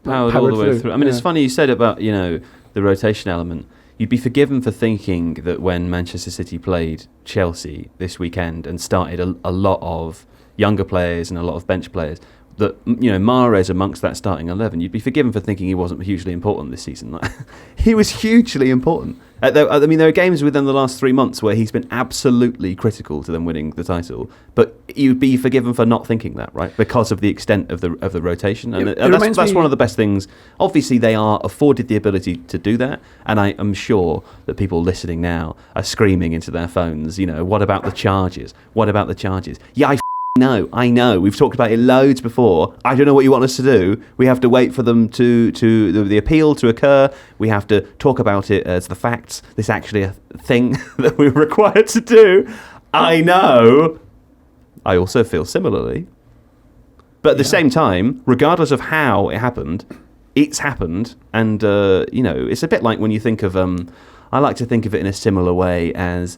Speaker 2: powered all the way through.
Speaker 1: I mean, it's funny you said about the rotation element. You'd be forgiven for thinking that when Manchester City played Chelsea this weekend and started a lot of younger players and a lot of bench players, that Mahrez amongst that starting 11, you'd be forgiven for thinking he wasn't hugely important this season. He was hugely important. There are games within the last 3 months where he's been absolutely critical to them winning the title, but you'd be forgiven for not thinking that, right? Because of the extent of the rotation, and that's one of the best things. Obviously, they are afforded the ability to do that, and I am sure that people listening now are screaming into their phones. What about the charges? What about the charges? Yeah, I know. We've talked about it loads before. I don't know what you want us to do. We have to wait for them to the appeal to occur. We have to talk about it as the facts. This is actually a thing that we're required to do. I know. I also feel similarly. But at the same time, regardless of how it happened, it's happened. And, it's a bit like when you think of... I like to think of it in a similar way as...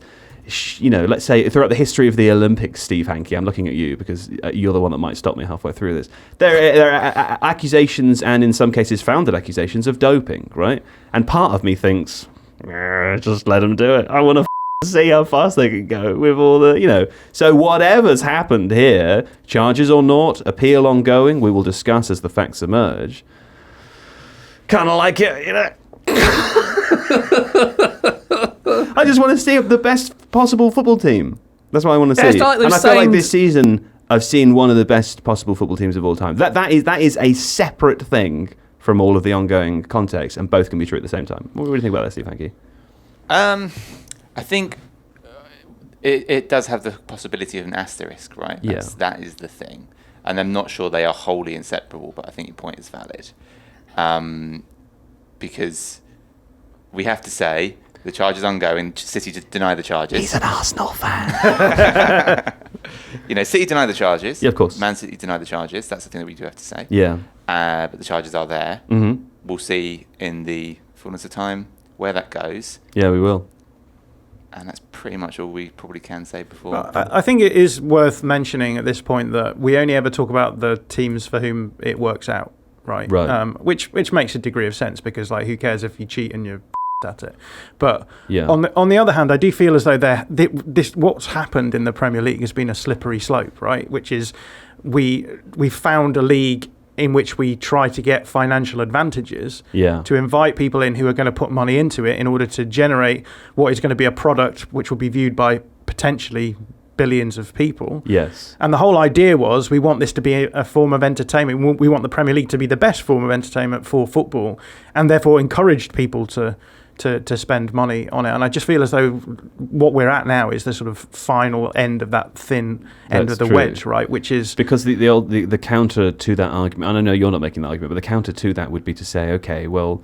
Speaker 1: let's say throughout the history of the Olympics, Steve Hankey, I'm looking at you because you're the one that might stop me halfway through this. There are accusations, and in some cases founded accusations, of doping, right? And part of me thinks, just let them do it. I want to see how fast they can go with all the, So whatever's happened here, charges or not, appeal ongoing, we will discuss as the facts emerge. Kind of like it, I just want to see the best possible football team. That's what I want to see. And I feel like this season I've seen one of the best possible football teams of all time. That is a separate thing from all of the ongoing context, and both can be true at the same time. What do you think about that, Steve Hankey?
Speaker 4: I think it does have the possibility of an asterisk, right? That is the thing. And I'm not sure they are wholly inseparable, but I think your point is valid. Because we have to say... The charge is ongoing. City deny the charges.
Speaker 1: He's an Arsenal fan.
Speaker 4: City deny the charges.
Speaker 1: Yeah, of course.
Speaker 4: Man City deny the charges. That's the thing that we do have to say.
Speaker 1: Yeah.
Speaker 4: But the charges are there.
Speaker 1: Mm-hmm.
Speaker 4: We'll see in the fullness of time where that goes.
Speaker 1: Yeah, we will.
Speaker 4: And that's pretty much all we probably can say before.
Speaker 3: Well, I think it is worth mentioning at this point that we only ever talk about the teams for whom it works out, right? Which makes a degree of sense because, who cares if you cheat and you're at it. But on the other hand, I do feel as though what's happened in the Premier League has been a slippery slope, right? Which is we found a league in which we try to get financial advantages to invite people in who are going to put money into it in order to generate what is going to be a product which will be viewed by potentially billions of people.
Speaker 1: Yes.
Speaker 3: And the whole idea was we want this to be a form of entertainment. We want the Premier League to be the best form of entertainment for football, and therefore encouraged people to spend money on it. And I just feel as though what we're at now is the sort of final end of that thin end of the wedge, right? Which is...
Speaker 1: Because the counter to that argument, and I know you're not making that argument, but the counter to that would be to say, okay, well,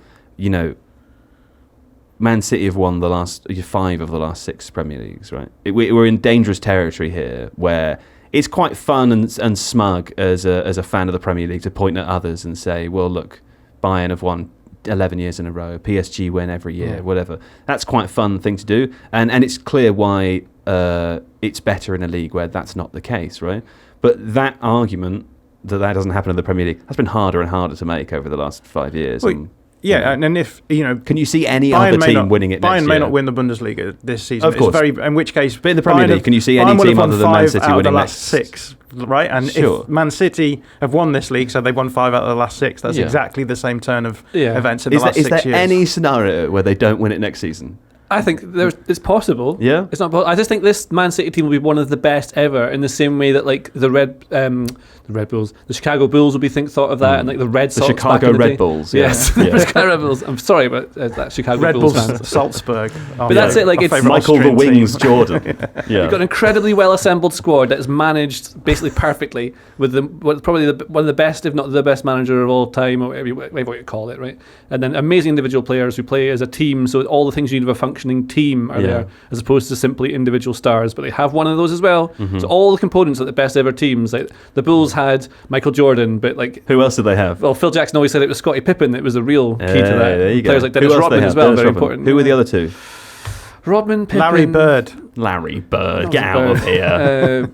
Speaker 1: Man City have won the last 5 of the last 6 Premier Leagues, right? We're in dangerous territory here where it's quite fun and smug as a fan of the Premier League to point at others and say, well, look, Bayern have won 11 years in a row, PSG win every year, whatever. That's quite a fun thing to do, and it's clear why it's better in a league where that's not the case, right? But that argument that doesn't happen in the Premier League has been harder and harder to make over the last 5 years.
Speaker 3: Well, and if
Speaker 1: can you see any other team winning it next year?
Speaker 3: Bayern may not win the Bundesliga this season.
Speaker 1: Of course.
Speaker 3: In which case,
Speaker 1: but in the Premier League, can you see any team other than Man City winning
Speaker 3: the last 6? Right, and if Man City have won this league, so they've won 5 out of the last 6. That's exactly the same turn of events in the last 6 years.
Speaker 1: Is there any scenario where they don't win it next season?
Speaker 2: I think it's possible.
Speaker 1: Yeah,
Speaker 2: it's not. I just think this Man City team will be one of the best ever, in the same way that like the Red Bulls, the Chicago Bulls will be thought of that, and like the Red Sox,
Speaker 1: the Chicago Red Bulls.
Speaker 2: Yes, the Chicago Red Bulls. I'm sorry about that Chicago
Speaker 3: Red
Speaker 2: Bulls
Speaker 3: Bulls
Speaker 2: fans.
Speaker 3: Salzburg.
Speaker 2: But that's it. Like it's
Speaker 1: Michael the Wings Jordan.
Speaker 2: You've got an incredibly well assembled squad that is managed basically perfectly with probably one of the best, if not the best manager of all time, or whatever you call it, right? And then amazing individual players who play as a team. So all the things you need of a functioning team are there, as opposed to simply individual stars. But they have one of those as well. Mm-hmm. So all the components of the best ever teams. Like the Bulls had Michael Jordan, but like
Speaker 1: who else did they have?
Speaker 2: Well, Phil Jackson always said it was Scottie Pippen that was the real key to that.
Speaker 1: There you go.
Speaker 2: Players like Dennis Rodman as well, very important.
Speaker 1: Who were the other two?
Speaker 2: Rodman, Pippen,
Speaker 3: Larry Bird.
Speaker 1: Get out of here.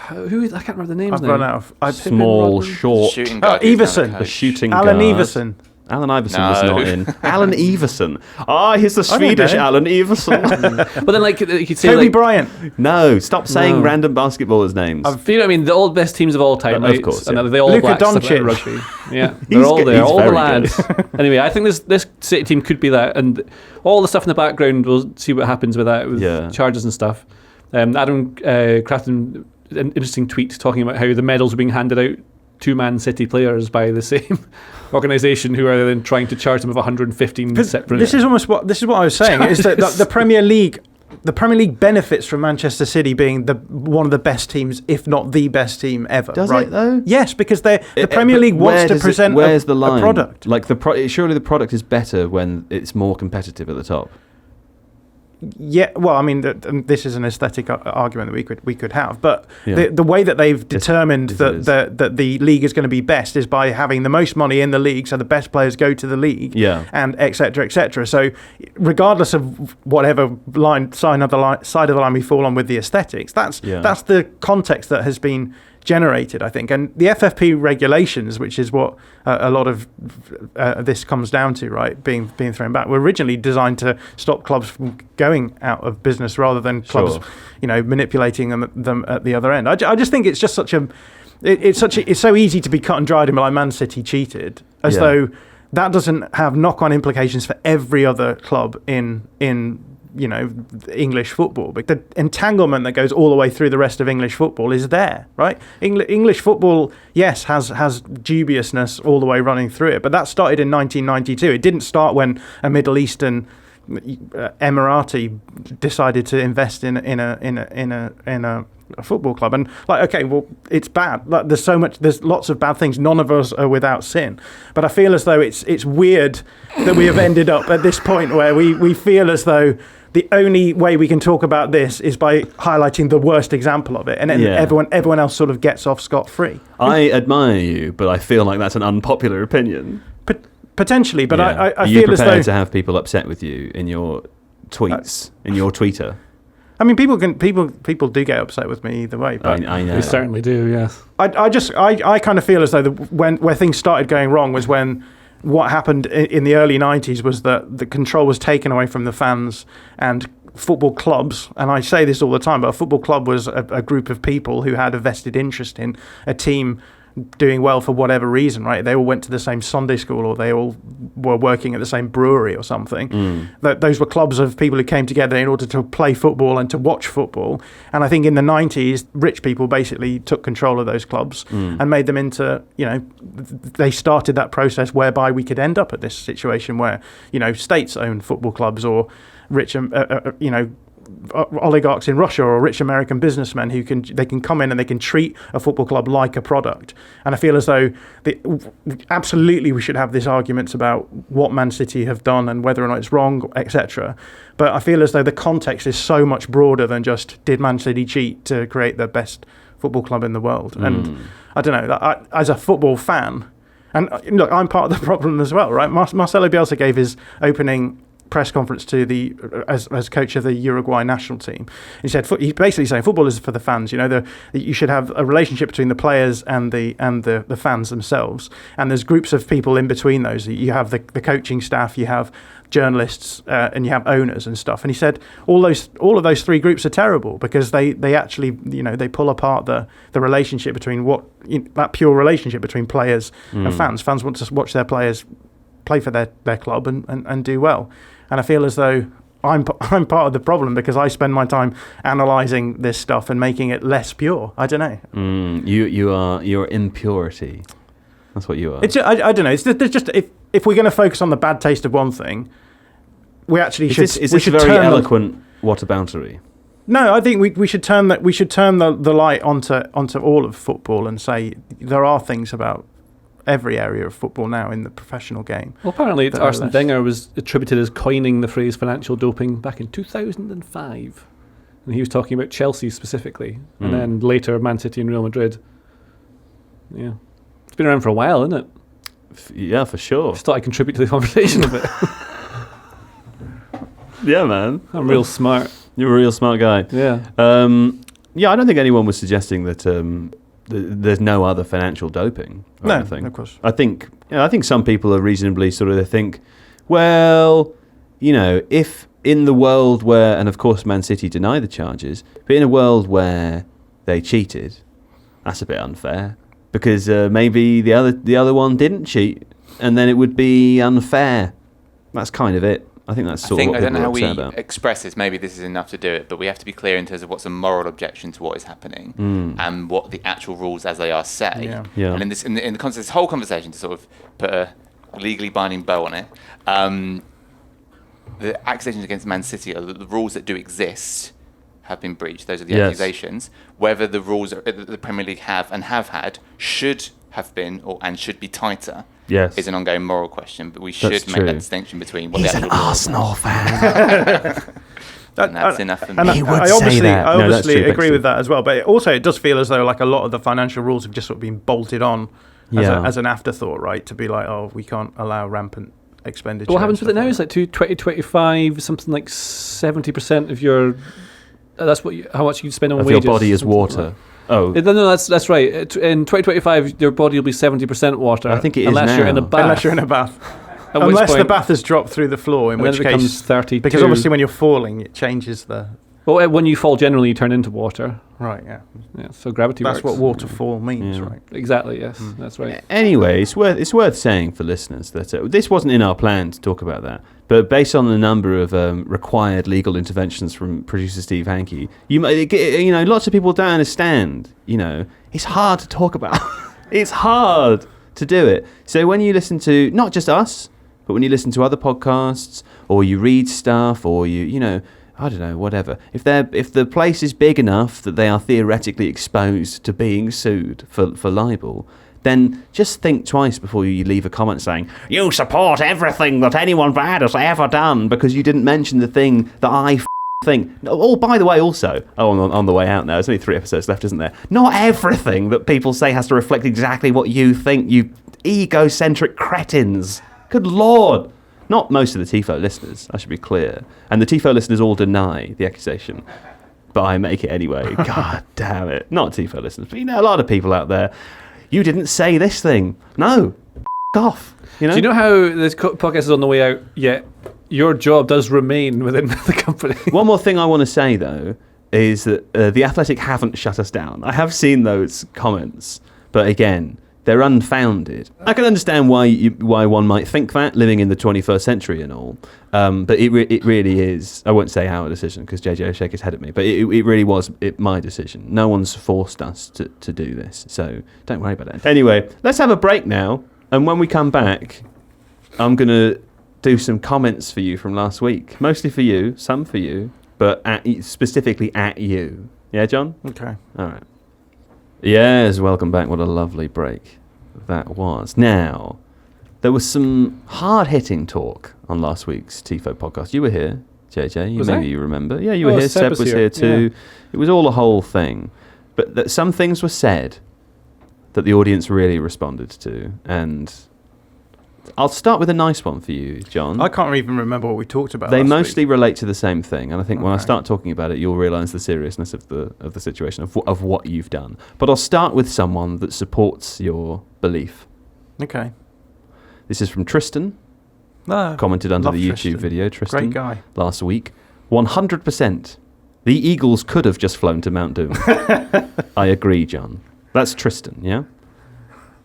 Speaker 2: Who? I can't remember the names.
Speaker 3: I've run out of
Speaker 1: small, short.
Speaker 4: Shooting guard.
Speaker 3: Everson.
Speaker 1: The shooting
Speaker 3: Alan
Speaker 1: guard.
Speaker 3: Everson.
Speaker 1: Alan Iverson was not in. Alan Everson. He's the
Speaker 3: I don't
Speaker 1: Swedish
Speaker 3: know.
Speaker 1: Alan Everson.
Speaker 2: But then, like, you could say,
Speaker 3: Kobe
Speaker 2: like,
Speaker 3: Bryant.
Speaker 1: No, stop saying random basketballers' names.
Speaker 2: you know what I mean? The all best teams of all time, right?
Speaker 1: Of course,
Speaker 2: And
Speaker 1: yeah.
Speaker 2: they all
Speaker 3: Luka
Speaker 2: black stuff
Speaker 3: Doncic.
Speaker 2: like rugby. Yeah, they're all there,
Speaker 1: he's
Speaker 2: all the
Speaker 1: very
Speaker 2: lads. Anyway, I think this City team could be that, and all the stuff in the background, we'll see what happens with that, with charges and stuff. Adam crafted an interesting tweet talking about how the medals are being handed out to Man City players by the same organisation, who are then trying to charge them with 115 separate.
Speaker 3: This is what I was saying. Is that the Premier League benefits from Manchester City being one of the best teams, if not the best team ever.
Speaker 1: Does
Speaker 3: right?
Speaker 1: it though?
Speaker 3: Yes, because the Premier League wants to present
Speaker 1: where's the line?
Speaker 3: A product.
Speaker 1: Like surely the product is better when it's more competitive at the top.
Speaker 3: Yeah, well, I mean, this is an aesthetic argument that we could have, but the way that they've determined that the league is going to be best is by having the most money in the league, so the best players go to the league, and et cetera, et cetera. So, regardless of whatever side of the line we fall on with the aesthetics, that's the context that has been generated, I think. And the FFP regulations, which is what a lot of this comes down to, right, being thrown back, were originally designed to stop clubs from going out of business rather than clubs, manipulating them at the other end. I just think it's just it's so easy to be cut and dried and be like, Man City cheated, as though that doesn't have knock-on implications for every other club in English football. But the entanglement that goes all the way through the rest of English football is there, right? English football, yes, has dubiousness all the way running through it, but that started in 1992. It didn't start when a Middle Eastern Emirati decided to invest in a football club. And it's bad. Like, there's lots of bad things. None of us are without sin. But I feel as though it's weird that we have ended up at this point where we feel as though the only way we can talk about this is by highlighting the worst example of it, and then everyone else sort of gets off scot-free.
Speaker 1: I admire you, but I feel like that's an unpopular opinion.
Speaker 3: Potentially, but I
Speaker 1: Are
Speaker 3: feel
Speaker 1: you
Speaker 3: as though
Speaker 1: prepared to have people upset with you in your tweets, in your Twitter?
Speaker 3: I mean, people do get upset with me either way. But
Speaker 1: I know.
Speaker 2: We certainly do, yes.
Speaker 3: I kind of feel as though where things started going wrong was when what happened in the early 90s was that the control was taken away from the fans, and football clubs, and I say this all the time, but a football club was a group of people who had a vested interest in a team doing well for whatever reason, right? They all went to the same Sunday school, or they all were working at the same brewery or something. Those were clubs of people who came together in order to play football and to watch football. And I think in the 90s, rich people basically took control of those clubs and made them into, they started that process whereby we could end up at this situation where, states own football clubs, or rich, oligarchs in Russia, or rich American businessmen who can come in and they can treat a football club like a product. And I feel as though absolutely we should have these arguments about what Man City have done and whether or not it's wrong, etc. But I feel as though the context is so much broader than just, did Man City cheat to create the best football club in the world? And I don't know, as a football fan, and look, I'm part of the problem as well, right? Marcelo Bielsa gave his opening press conference to as coach of the Uruguay national team. He's basically saying football is for the fans. You should have a relationship between the players and the fans themselves. And there's groups of people in between those. You have the coaching staff, you have journalists, and you have owners and stuff. And he said all of those three groups are terrible, because they actually they pull apart the relationship between that pure relationship between players and fans. Fans want to watch their players play for their club and do well. And I feel as though I'm part of the problem because I spend my time analysing this stuff and making it less pure. I don't know.
Speaker 1: You're impurity. That's what you are.
Speaker 3: I don't know. There's just if we're going to focus on the bad taste of one thing, we actually should.
Speaker 1: Is this very eloquent whataboutery?
Speaker 3: No, I think we should turn that. We should turn the light onto all of football and say there are things about every area of football now in the professional game.
Speaker 2: Well, apparently Arsene Wenger was attributed as coining the phrase financial doping back in 2005. And he was talking about Chelsea specifically. And then later Man City and Real Madrid. Yeah. It's been around for a while, isn't it?
Speaker 1: Yeah, for sure.
Speaker 2: Just thought I'd contribute to the conversation a bit.
Speaker 1: Yeah, man.
Speaker 2: I'm real smart.
Speaker 1: You're a real smart guy.
Speaker 2: Yeah.
Speaker 1: Yeah, I don't think anyone was suggesting that there's no other financial doping.
Speaker 3: No, of course.
Speaker 1: I think some people are reasonably sort of, they think, well, if in the world where, and of course Man City deny the charges, but in a world where they cheated, that's a bit unfair because maybe the other one didn't cheat, and then it would be unfair. That's kind of it. I think that's sort of what
Speaker 4: I don't know how
Speaker 1: people are
Speaker 4: we
Speaker 1: upset about.
Speaker 4: express this. Maybe this is enough to do it, but we have to be clear in terms of what's a moral objection to what is happening and what the actual rules as they are say.
Speaker 1: Yeah.
Speaker 4: And in the context of this whole conversation, to sort of put a legally binding bow on it, the accusations against Man City are the rules that do exist have been breached. Those are the accusations. Whether the rules that the Premier League have and have had should have been and should be tighter.
Speaker 1: Yes.
Speaker 4: Is an ongoing moral question, but we should make that distinction between what
Speaker 1: He's
Speaker 4: the
Speaker 1: an
Speaker 4: actual
Speaker 1: Arsenal fan.
Speaker 4: and that's enough for me.
Speaker 3: And
Speaker 1: He would
Speaker 3: I
Speaker 1: say
Speaker 3: obviously,
Speaker 1: that.
Speaker 3: I
Speaker 1: No, that's
Speaker 3: obviously
Speaker 1: true,
Speaker 3: agree
Speaker 1: that's
Speaker 3: with that as well. But it does feel as though like a lot of the financial rules have just sort of been bolted on as an afterthought, right? To be like, oh, we can't allow rampant expenditure.
Speaker 2: What happens with it now? Is like 2025, something like 70% of your. That's how much you spend on wages.
Speaker 1: Your body is water. Oh.
Speaker 2: No, that's right. In 2025, your body will be 70% water.
Speaker 1: I think it is
Speaker 2: unless
Speaker 1: now.
Speaker 2: you're in a bath.
Speaker 3: Unless you're in a bath.
Speaker 2: At
Speaker 3: Unless
Speaker 2: which
Speaker 3: the
Speaker 2: point,
Speaker 3: bath has dropped through the floor, in
Speaker 2: and
Speaker 3: which
Speaker 2: then it
Speaker 3: case,
Speaker 2: becomes 32.
Speaker 3: because obviously when you're falling, it changes the.
Speaker 2: Well, when you fall, generally you turn into water.
Speaker 3: Right. Yeah.
Speaker 2: Yeah. So gravity.
Speaker 3: That's
Speaker 2: works.
Speaker 3: what waterfall means,
Speaker 1: Yeah.
Speaker 3: right?
Speaker 2: Exactly. Yes. That's right.
Speaker 1: Anyway, it's worth saying for listeners that this wasn't in our plan to talk about that, but based on the number of required legal interventions from producer Steve Hankey, lots of people don't understand. It's hard to talk about. It's hard to do it. So when you listen to not just us, but when you listen to other podcasts or you read stuff or I don't know, whatever. If the place is big enough that they are theoretically exposed to being sued for libel, then just think twice before you leave a comment saying, you support everything that anyone bad has ever done because you didn't mention the thing that I think. Oh, by the way, also, on the way out now, there's only 3 episodes left, isn't there? Not everything that people say has to reflect exactly what you think, you egocentric cretins. Good Lord. Not most of the Tifo listeners, I should be clear. And the Tifo listeners all deny the accusation. But I make it anyway. God damn it. Not Tifo listeners, but a lot of people out there. You didn't say this thing. No. Off.
Speaker 2: Do you know how this podcast is on the way out, yet your job does remain within the company?
Speaker 1: One more thing I want to say, though, is that The Athletic haven't shut us down. I have seen those comments. But again, they're unfounded. I can understand why one might think that, living in the 21st century and all. But it really is, I won't say our decision because JJ will shake his head at me, but it really was my decision. No one's forced us to do this, so don't worry about it. Anyway, let's have a break now, and when we come back, I'm going to do some comments for you from last week. Mostly for you, some for you, but specifically at you. Yeah, John?
Speaker 3: Okay.
Speaker 1: All right. Yes, welcome back. What a lovely break that was. Now, there was some hard-hitting talk on last week's Tifo podcast. You were here, JJ. Maybe you remember. Yeah, you were here. Seb was here too. Yeah. It was all a whole thing. But some things were said that the audience really responded to. And I'll start with a nice one for you, John.
Speaker 3: I can't even remember what we talked about.
Speaker 1: They mostly relate to the same thing, and I think when I start talking about it, you'll realise the seriousness of the situation of what you've done. But I'll start with someone that supports your belief.
Speaker 3: Okay.
Speaker 1: This is from Tristan. Commented under the YouTube video. Tristan,
Speaker 3: great guy.
Speaker 1: Last week, 100%. The Eagles could have just flown to Mount Doom. I agree, John. That's Tristan, yeah.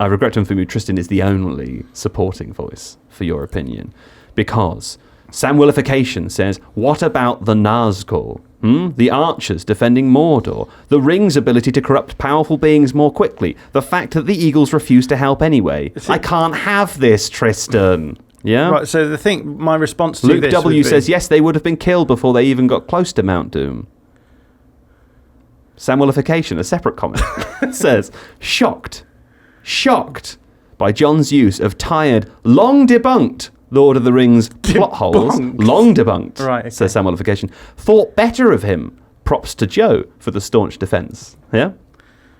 Speaker 1: I regret to inform you, Tristan is the only supporting voice for your opinion, because Samwilification says, what about the Nazgul? The archers defending Mordor, the ring's ability to corrupt powerful beings more quickly, the fact that the Eagles refuse to help anyway. I can't have this, Tristan. Yeah?
Speaker 3: Right, so my response to
Speaker 1: Luke
Speaker 3: this
Speaker 1: W.
Speaker 3: would be,
Speaker 1: says, yes, they would have been killed before they even got close to Mount Doom. Samwilification, a separate comment, says, shocked by John's use of tired, long debunked Lord of the Rings plot holes, long debunked,
Speaker 3: right, okay.
Speaker 1: says Samwilification, thought better of him. Props to Joe for the staunch defence. Yeah?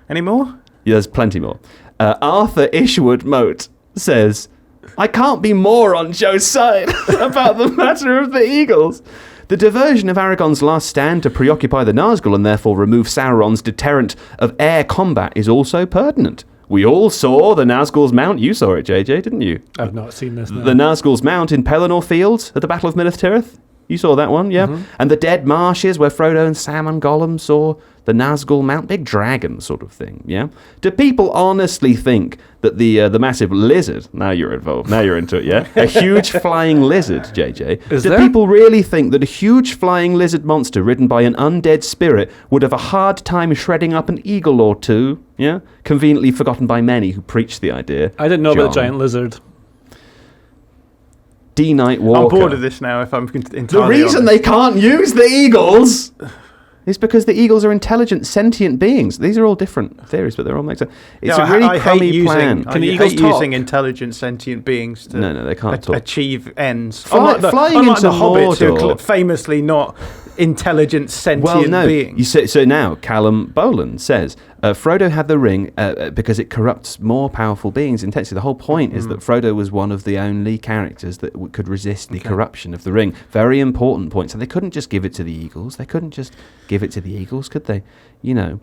Speaker 3: Any more?
Speaker 1: Yeah, there's plenty more. Arthur Ishwood Moat says, I can't be more on Joe's side about the matter of the Eagles. The diversion of Aragorn's last stand to preoccupy the Nazgul and therefore remove Sauron's deterrent of air combat is also pertinent. We all saw the Nazgul's Mount. You saw it, JJ, didn't you?
Speaker 2: I've not seen this. No.
Speaker 1: The Nazgul's Mount in Pelennor Fields at the Battle of Minas Tirith. You saw that one, yeah? Mm-hmm. And the Dead Marshes where Frodo and Sam and Gollum saw the Nazgul Mount, big dragon sort of thing, yeah? Do people honestly think that the massive lizard, now you're involved, now you're into it, yeah? A huge flying lizard, JJ. Do people really think that a huge flying lizard monster ridden by an undead spirit would have a hard time shredding up an eagle or two, yeah? Conveniently forgotten by many who preach the idea.
Speaker 2: I didn't know about the giant lizard.
Speaker 1: D. Night Walker.
Speaker 3: I'm bored of this now, if I'm entirely
Speaker 1: The reason
Speaker 3: honest.
Speaker 1: they can't use the Eagles is because the Eagles are intelligent, sentient beings. These are all different theories, but they're all make sense. It's a really crummy plan.
Speaker 3: Can the Eagles using intelligent, sentient beings to
Speaker 1: No, they can't talk.
Speaker 3: achieve ends?
Speaker 1: Flying
Speaker 3: unlike
Speaker 1: into
Speaker 3: the Hobbits, who
Speaker 1: Mordor.
Speaker 3: are famously not intelligent, sentient beings.
Speaker 1: So now, Callum Boland says, Frodo had the ring because it corrupts more powerful beings intensely. The whole point is that Frodo was one of the only characters that could resist the corruption of the ring. Very important point. So they couldn't just give it to the Eagles. They couldn't just give it to the Eagles, could they? You know.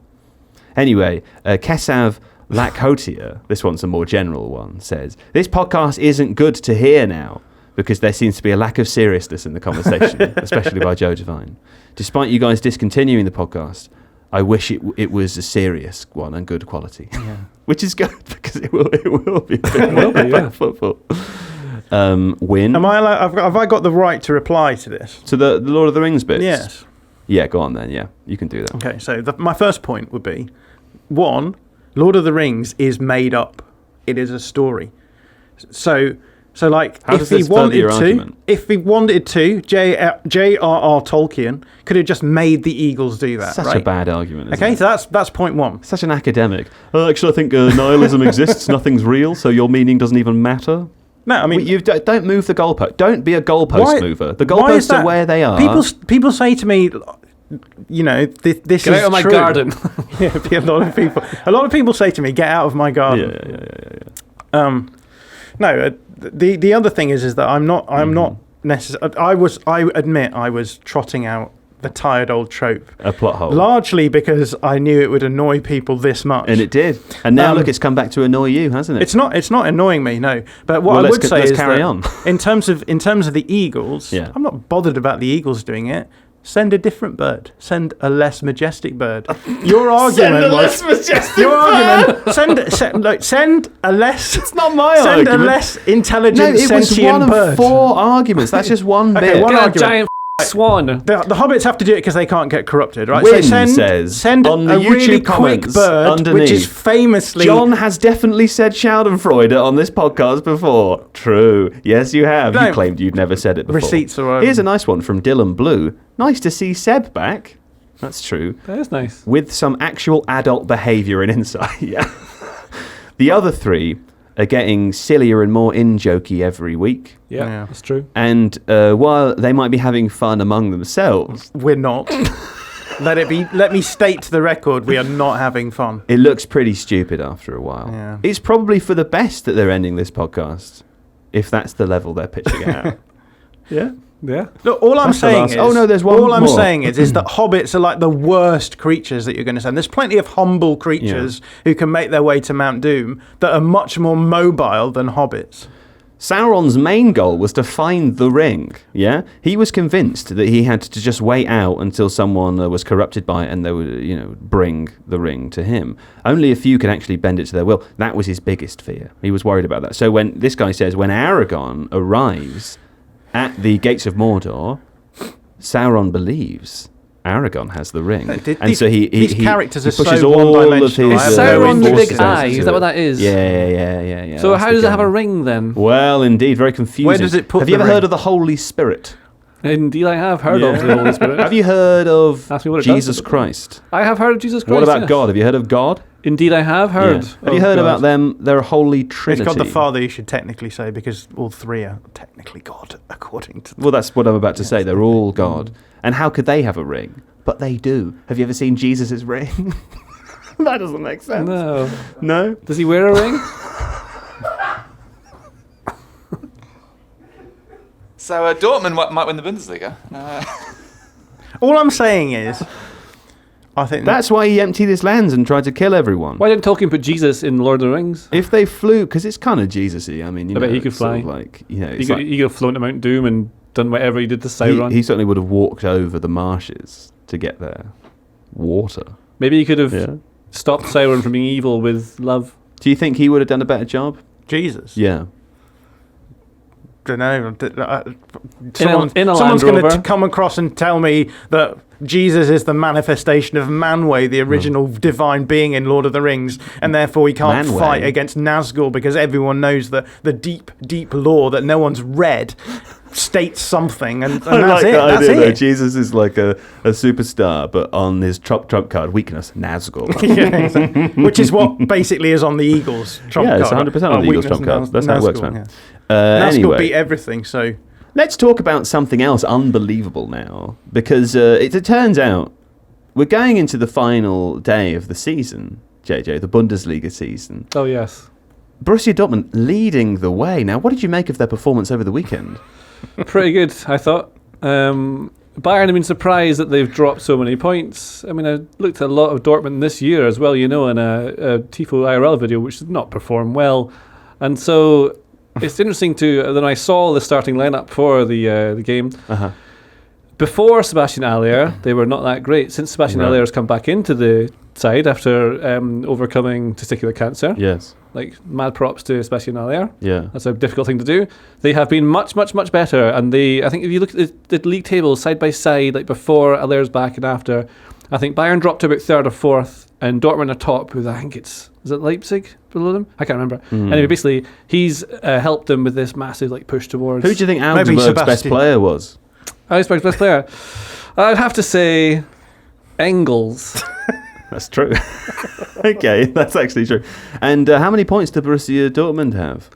Speaker 1: Anyway, Kesav Lakhotia, this one's a more general one, says, this podcast isn't good to hear now, because there seems to be a lack of seriousness in the conversation, especially by Joe Devine. Despite you guys discontinuing the podcast, I wish it was a serious one and good quality. Yeah. Which is good, because it will be a bit more about football. Win.
Speaker 3: Am I allowed, have I got the right to reply to this?
Speaker 1: To the Lord of the Rings bits?
Speaker 3: Yes.
Speaker 1: Yeah, go on then, yeah. You can do that.
Speaker 3: Okay, so my first point would be, 1, Lord of the Rings is made up. It is a story. So like,
Speaker 1: how
Speaker 3: if he wanted to, J.R.R. Tolkien could have just made the Eagles do that.
Speaker 1: Such a bad argument.
Speaker 3: Okay, so that's point 1.
Speaker 1: Such an academic. Actually, I think nihilism exists. Nothing's real, so your meaning doesn't even matter.
Speaker 3: No, I mean,
Speaker 1: don't move the goalpost. Don't be a goalpost mover. The goalposts are where they are.
Speaker 3: People say to me, you know, this
Speaker 2: get
Speaker 3: is
Speaker 2: out of my
Speaker 3: true.
Speaker 2: garden.
Speaker 3: Yeah, a lot of people say to me, get out of my garden.
Speaker 1: Yeah.
Speaker 3: No, the other thing is that I'm not necessarily. I admit I was trotting out the tired old trope.
Speaker 1: A plot hole.
Speaker 3: Largely because I knew it would annoy people this much.
Speaker 1: And it did. And now look, it's come back to annoy you, hasn't it?
Speaker 3: It's not annoying me, no. But what I would say is
Speaker 1: carry
Speaker 3: that
Speaker 1: on.
Speaker 3: in terms of the Eagles, I'm not bothered about the Eagles doing it. Send a different bird. Send a less majestic bird. Your argument was send a less.
Speaker 1: It's not my
Speaker 3: send
Speaker 1: argument.
Speaker 3: a less intelligent,
Speaker 1: it was
Speaker 3: sentient
Speaker 1: one
Speaker 3: bird.
Speaker 1: of 4 arguments. That's just one bit.
Speaker 3: One
Speaker 2: Get
Speaker 3: argument.
Speaker 2: a giant swan.
Speaker 3: The Hobbits have to do it because they can't get corrupted, right?
Speaker 1: Win
Speaker 3: so send
Speaker 1: on the
Speaker 3: a
Speaker 1: YouTube
Speaker 3: really quick
Speaker 1: comments
Speaker 3: bird,
Speaker 1: underneath.
Speaker 3: which is famously.
Speaker 1: John has definitely said Schadenfreude on this podcast before. True. Yes, you have.
Speaker 3: No.
Speaker 1: You claimed you'd never said it before.
Speaker 3: Receipts are over.
Speaker 1: Here's a nice one from Dylan Blue. Nice to see Seb back. That's true.
Speaker 2: That is nice.
Speaker 1: With some actual adult behaviour and insight. Yeah. The other 3 are getting sillier and more in-jokey every week.
Speaker 2: Yeah, that's true.
Speaker 1: And while they might be having fun among themselves,
Speaker 3: We're not. Let me state to the record, we are not having fun.
Speaker 1: it looks pretty stupid after a while.
Speaker 3: Yeah.
Speaker 1: It's probably for the best that they're ending this podcast, if that's the level they're pitching it at. Yeah?
Speaker 2: Yeah.
Speaker 3: Look, all I'm
Speaker 1: That's the
Speaker 3: saying
Speaker 1: last-
Speaker 3: is,
Speaker 1: Oh, no, there's one
Speaker 3: all I'm
Speaker 1: more.
Speaker 3: saying is that hobbits are like the worst creatures that you're going to send. There's plenty of humble creatures who can make their way to Mount Doom that are much more mobile than hobbits.
Speaker 1: Sauron's main goal was to find the ring, yeah? He was convinced that he had to just wait out until someone was corrupted by it and they would, bring the ring to him. Only a few could actually bend it to their will. That was his biggest fear. He was worried about that. So when this guy says, when Aragorn arrives, at the gates of Mordor, Sauron believes Aragorn has the ring, and so
Speaker 3: these characters are
Speaker 1: pushes
Speaker 3: so
Speaker 1: all of
Speaker 3: one-dimensional.
Speaker 1: his
Speaker 2: Is Sauron the big
Speaker 1: forces
Speaker 2: eye?
Speaker 1: into
Speaker 2: Is that what
Speaker 1: it.
Speaker 2: that is?
Speaker 1: Yeah.
Speaker 2: So
Speaker 1: that's
Speaker 2: how
Speaker 1: the
Speaker 2: does it have a
Speaker 1: gun.
Speaker 2: ring then?
Speaker 1: Well, indeed, very confusing.
Speaker 3: Where does it put
Speaker 1: Have you
Speaker 3: the
Speaker 1: ever heard
Speaker 3: ring?
Speaker 1: of the Holy Spirit?
Speaker 2: Indeed, I have heard of the Holy Spirit.
Speaker 1: Have you heard of
Speaker 2: Ask me what it
Speaker 1: Jesus
Speaker 2: does.
Speaker 1: Christ?
Speaker 2: I have heard of Jesus Christ.
Speaker 1: What about
Speaker 2: yes.
Speaker 1: God? Have you heard of God?
Speaker 2: Indeed, I have heard.
Speaker 1: Yeah. Have you heard about them? They're a holy trinity.
Speaker 3: It's God the Father, you should technically say, because all three are technically God, according to...
Speaker 1: Well, that's what I'm about to say. They're all God. And how could they have a ring? But they do. Have you ever seen Jesus' ring? That doesn't make sense.
Speaker 2: No.
Speaker 1: No?
Speaker 2: Does he wear a ring?
Speaker 4: So Dortmund might win the Bundesliga.
Speaker 3: All I'm saying is, I think
Speaker 1: That's why he emptied his lands and tried to kill everyone.
Speaker 2: Why didn't Tolkien put Jesus in Lord of the Rings?
Speaker 1: If they flew, because it's kind of Jesus-y. I mean, you
Speaker 2: I
Speaker 1: know,
Speaker 2: bet he could
Speaker 1: it's sort of
Speaker 2: fly.
Speaker 1: like, you know,
Speaker 2: He
Speaker 1: it's
Speaker 2: could,
Speaker 1: like
Speaker 2: he could have flown to Mount Doom and done whatever he did to Sauron.
Speaker 1: he certainly would have walked over the marshes to get there. Water.
Speaker 2: Maybe he could have
Speaker 1: Yeah.
Speaker 2: stopped Sauron from being evil with love.
Speaker 1: Do you think he would have done a better job?
Speaker 3: Jesus.
Speaker 1: Yeah.
Speaker 3: Don't know.
Speaker 2: In a
Speaker 3: Someone's
Speaker 2: Land
Speaker 3: going
Speaker 2: Rover.
Speaker 3: to come across and tell me that Jesus is the manifestation of Manwë, the original divine being in Lord of the Rings, and therefore he can't
Speaker 1: Manwë?
Speaker 3: fight against Nazgul because everyone knows that the deep, deep lore that no one's read states something, and that's it. That's
Speaker 1: idea, though.
Speaker 3: it.
Speaker 1: Jesus is like a superstar, but on his trump card, weakness, Nazgul.
Speaker 3: Yeah, exactly. Which is what basically is on the Eagles trump
Speaker 1: Yeah,
Speaker 3: card.
Speaker 1: it's 100% on the Eagles
Speaker 3: weakness
Speaker 1: trump card.
Speaker 3: Naz-
Speaker 1: That's how it works,
Speaker 3: Nazgul,
Speaker 1: man.
Speaker 3: yeah. Nazgul
Speaker 1: Anyway,
Speaker 3: beat everything, so...
Speaker 1: let's talk about something else unbelievable now, because it turns out we're going into the final day of the season, JJ, the Bundesliga season.
Speaker 2: Oh, yes.
Speaker 1: Borussia Dortmund leading the way. Now, what did you make of their performance over the weekend?
Speaker 2: Pretty good, I thought. Bayern have been surprised that they've dropped so many points. I mean, I looked at a lot of Dortmund this year as well, you know, in a Tifo IRL video, which did not perform well. And so it's interesting to, then I saw the starting lineup for the game.
Speaker 1: Uh-huh.
Speaker 2: Before Sebastian Aller, they were not that great. Since Sebastian
Speaker 1: Right.
Speaker 2: Aller has come back into the side after overcoming testicular cancer,
Speaker 1: Yes.
Speaker 2: like mad props to Sebastian Aller.
Speaker 1: Yeah.
Speaker 2: That's a difficult thing to do. They have been much, much, much better. And I think if you look at the league table side by side, like before Aller's back and after, I think Bayern dropped to about third or fourth, and Dortmund are top with, I think is it Leipzig below them? I can't remember. Anyway, basically, he's helped them with this massive like push towards.
Speaker 1: Who do you think
Speaker 3: Maybe
Speaker 1: Augsburg's best
Speaker 3: Sebastian.
Speaker 1: player was?
Speaker 2: Augsburg's best player? I'd have to say Engels.
Speaker 1: That's true. Okay, that's actually true. And how many points did Borussia Dortmund have?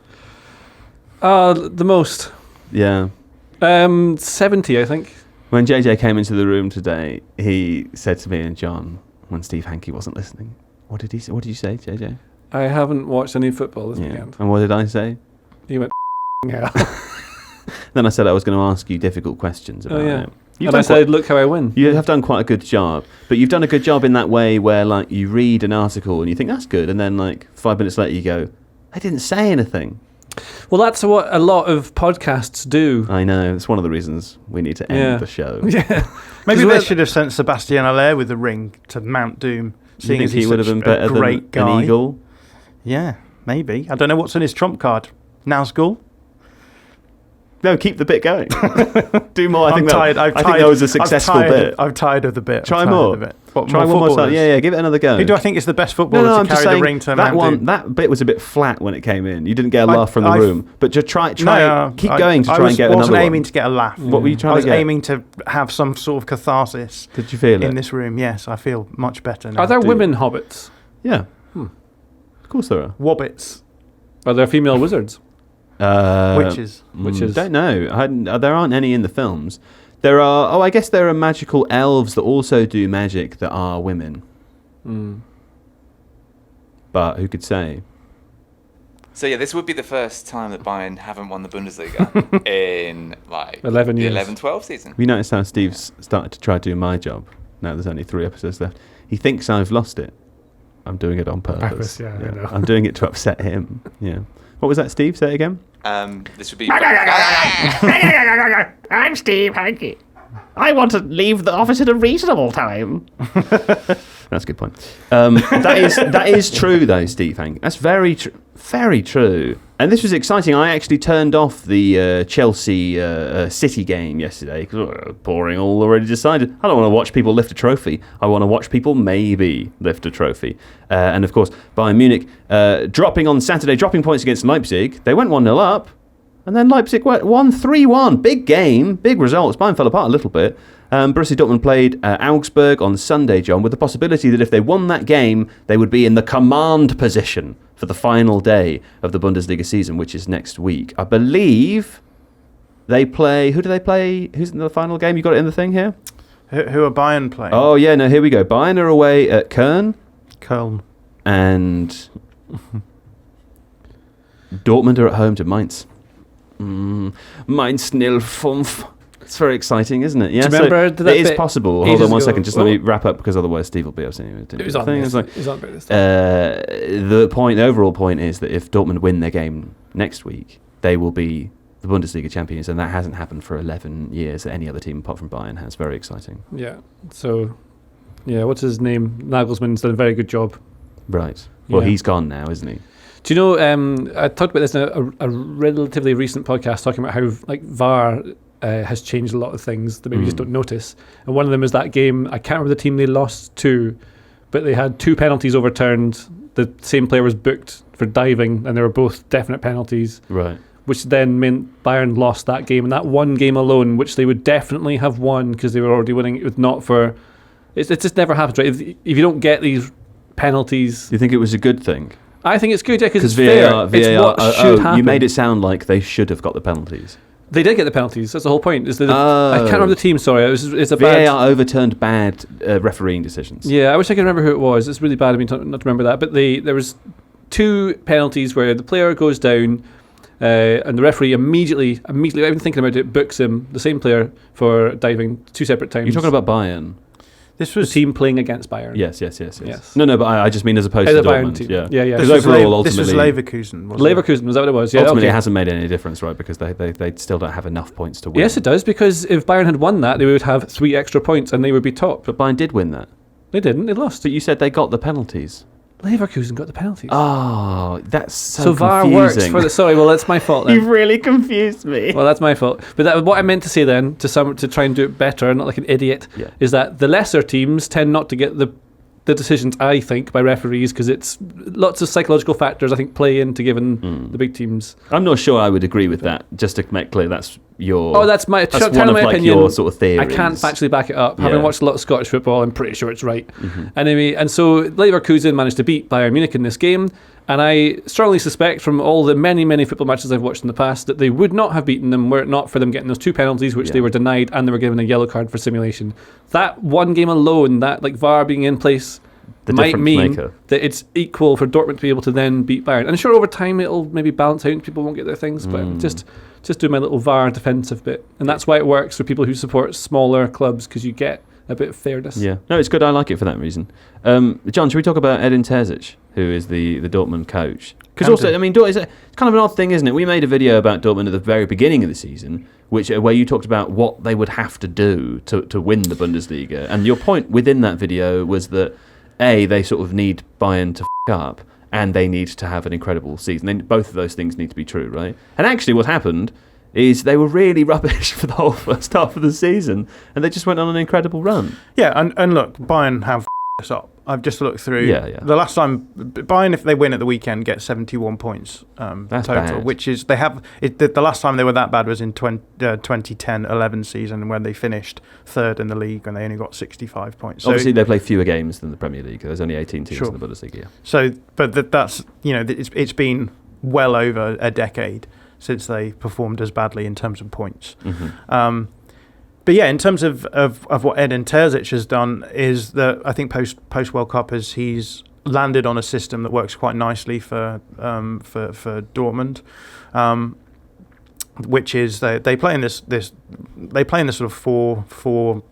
Speaker 2: The most.
Speaker 1: Yeah.
Speaker 2: 70, I think.
Speaker 1: When JJ came into the room today, he said to me and John, when Steve Hankey wasn't listening, what did he say? What did you say, JJ?
Speaker 2: I haven't watched any football this
Speaker 1: Yeah.
Speaker 2: weekend.
Speaker 1: And what did I say?
Speaker 2: He went, yeah.
Speaker 1: Then I said I was going to ask you difficult questions about it. You've
Speaker 2: And I
Speaker 1: done
Speaker 2: said, look how I win.
Speaker 1: You have done quite a good job, but you've done a good job in that way where, like, you read an article and you think that's good, and then, like, 5 minutes later you go, I didn't say anything.
Speaker 2: Well, that's what a lot of podcasts do.
Speaker 1: I know. It's one of the reasons we need to end
Speaker 2: Yeah.
Speaker 1: the show.
Speaker 2: Yeah.
Speaker 3: Maybe
Speaker 2: 'Cause
Speaker 3: they
Speaker 2: we're-
Speaker 3: should have sent Sebastian Aller with the ring to Mount Doom,
Speaker 1: You
Speaker 3: seeing
Speaker 1: think
Speaker 3: as he's
Speaker 1: he would have
Speaker 3: such
Speaker 1: been
Speaker 3: a
Speaker 1: better than
Speaker 3: great guy.
Speaker 1: an eagle?
Speaker 3: Yeah, maybe. I don't know what's on his trump card. Nazgul?
Speaker 1: No, keep the bit going. Do more. I think
Speaker 3: tired.
Speaker 1: that was a successful bit.
Speaker 3: I'm tired of the bit.
Speaker 1: Try
Speaker 3: I'm tired
Speaker 1: more.
Speaker 3: of the bit. What,
Speaker 1: Try one more time.
Speaker 3: footballers?
Speaker 1: Yeah, give it another go.
Speaker 3: Who do I think is the best footballer
Speaker 1: I'm
Speaker 3: to
Speaker 1: just
Speaker 3: carry
Speaker 1: saying
Speaker 3: the ring to
Speaker 1: that
Speaker 3: Mount
Speaker 1: one.
Speaker 3: Doom?
Speaker 1: That bit was a bit flat when it came in. You didn't get a
Speaker 3: I-
Speaker 1: laugh from the
Speaker 3: I've-
Speaker 1: room, but just try. Keep
Speaker 3: I-
Speaker 1: going to
Speaker 3: I
Speaker 1: try and get
Speaker 3: wasn't
Speaker 1: another
Speaker 3: aiming
Speaker 1: one.
Speaker 3: to get a laugh.
Speaker 1: What were you trying
Speaker 3: I was
Speaker 1: to get?
Speaker 3: aiming to have some sort of catharsis
Speaker 1: Did you feel it?
Speaker 3: in this room. Yes, I feel much better now.
Speaker 2: Are there
Speaker 1: do.
Speaker 2: women hobbits?
Speaker 1: Yeah. Of course there are.
Speaker 3: Wobbits?
Speaker 2: Are there female wizards?
Speaker 3: Witches?
Speaker 2: Witches.
Speaker 1: Don't know. There aren't any in the films. There are. Oh, I guess there are magical elves that also do magic that are women. But who could say?
Speaker 4: So yeah, this would be the first time that Bayern haven't won the Bundesliga in like
Speaker 2: 11
Speaker 4: the
Speaker 2: years.
Speaker 4: 11-12 season.
Speaker 1: We noticed how Steve's started to try to do my job. Now there's only 3 episodes left. He thinks I've lost it. I'm doing it on purpose.
Speaker 2: Yeah, I know.
Speaker 1: I'm doing it to upset him. Yeah. What was that, Steve? Say it again.
Speaker 4: This would be.
Speaker 5: I'm Steve Hankey.
Speaker 1: I want to leave the office at a reasonable time. That's a good point. That is true, though, Steve Hankey. That's very true. And this was exciting. I actually turned off the Chelsea City game yesterday because boring, all already decided. I don't want to watch people lift a trophy. I want to watch people maybe lift a trophy. And of course, Bayern Munich dropping points against Leipzig. They went 1-0 up, and then Leipzig won 3-1. Big game, big results. Bayern fell apart a little bit. Borussia Dortmund played Augsburg on Sunday, John, with the possibility that if they won that game, they would be in the command position for the final day of the Bundesliga season, which is next week. I believe they play... Who do they play? Who's in the final game? You got it in the thing here?
Speaker 3: Who are Bayern playing?
Speaker 1: Oh, yeah, no, here we go. Bayern are away at Köln. And Dortmund are at home to Mainz. Mainz 0-5. It's very exciting, isn't it? Yeah,
Speaker 2: do you remember
Speaker 1: it is possible. Hold on one second, just let me wrap up because otherwise Steve will be upset.
Speaker 2: It was on this.
Speaker 1: The overall point is that if Dortmund win their game next week, they will be the Bundesliga champions, and that hasn't happened for 11 years that any other team apart from Bayern has. Very exciting.
Speaker 2: Yeah. So, what's his name? Nagelsmann's done a very good job.
Speaker 1: Right. Well, he's gone now, isn't he?
Speaker 2: Do you know? I talked about this in a relatively recent podcast, talking about how VAR has changed a lot of things that maybe you just don't notice. And one of them is that game. I can't remember the team they lost to, but they had 2 penalties overturned. The same player was booked for diving, and they were both definite penalties.
Speaker 1: Right.
Speaker 2: Which then meant Bayern lost that game, and that one game alone, which they would definitely have won because they were already winning. It was not for. It just never happens, right? If you don't get these penalties,
Speaker 1: do you think it was a good thing?
Speaker 2: I think it's good, yeah, because it's
Speaker 1: VAR,
Speaker 2: fair. It's what should happen.
Speaker 1: You made it sound like they should have got the penalties.
Speaker 2: They did get the penalties. That's the whole point. I can't remember the team. Sorry, it's a
Speaker 1: VAR overturned bad refereeing decisions.
Speaker 2: Yeah, I wish I could remember who it was. It's really bad of me not to remember that. But there was 2 penalties where the player goes down, and the referee immediately, even thinking about it, books him, the same player, for diving 2 separate times.
Speaker 1: You're talking about Bayern.
Speaker 2: This was the team playing against Bayern.
Speaker 1: Yes. No, but I just mean as opposed to Dortmund.
Speaker 2: Yeah.
Speaker 3: Because overall, ultimately, this was Leverkusen.
Speaker 2: Leverkusen, was that what it was? Yeah.
Speaker 1: Ultimately, it hasn't made any difference, right? Because they still don't have enough points to win.
Speaker 2: Yes, it does. Because if Bayern had won that, they would have 3 extra points, and they would be top.
Speaker 1: But Bayern did win that.
Speaker 2: They didn't. They lost.
Speaker 1: But you said they got the penalties.
Speaker 2: Leverkusen got the penalties.
Speaker 1: Oh, that's so
Speaker 2: VAR
Speaker 1: confusing.
Speaker 2: works for the... Sorry, well, that's my fault then.
Speaker 1: You've really confused me.
Speaker 2: Well, that's my fault. But what I meant to say then, to try and do it better, not like an idiot, is that the lesser teams tend not to get the decisions, I think, by referees, because it's lots of psychological factors, I think, play into giving the big teams.
Speaker 1: I'm not sure I would agree with that, just to make clear that's your...
Speaker 2: Oh, that's my opinion.
Speaker 1: Your sort of theories.
Speaker 2: I can't factually back it up. Having watched a lot of Scottish football, I'm pretty sure it's right. Anyway, and so Leverkusen managed to beat Bayern Munich in this game, and I strongly suspect from all the many, many football matches I've watched in the past that they would not have beaten them were it not for them getting those 2 penalties, which they were denied, and they were given a yellow card for simulation. That one game alone, that VAR being in place, might mean that it's equal for Dortmund to be able to then beat Bayern. And sure, over time it'll maybe balance out and people won't get their things, but just do my little VAR defensive bit. And that's why it works for people who support smaller clubs, because you get a bit of fairness. Yeah,
Speaker 1: no, it's good. I like it for that reason. John, should we talk about Edin Terzić, who is the Dortmund coach? Because also, I mean, it's kind of an odd thing, isn't it? We made a video about Dortmund at the very beginning of the season, where you talked about what they would have to do to win the Bundesliga. And your point within that video was that they sort of need Bayern to up, and they need to have an incredible season. Both of those things need to be true, right? And actually what happened is they were really rubbish for the whole first half of the season, and they just went on an incredible run.
Speaker 3: Yeah, and look, Bayern have us up. I've just looked through.
Speaker 1: Yeah.
Speaker 3: The last time Bayern, if they win at the weekend, get 71 points
Speaker 1: That's
Speaker 3: total,
Speaker 1: bad.
Speaker 3: which is the last time they were that bad was in 2010-11 season, when they finished 3rd in the league and they only got 65 points. So,
Speaker 1: obviously, they play fewer games than the Premier League. There's only 18 teams in the Bundesliga. Yeah.
Speaker 3: So, but that's it's been well over a decade since they performed as badly in terms of points. But yeah, in terms of what Edin Terzić has done, is that I think post World Cup he's landed on a system that works quite nicely for Dortmund, which is they play in this sort of 4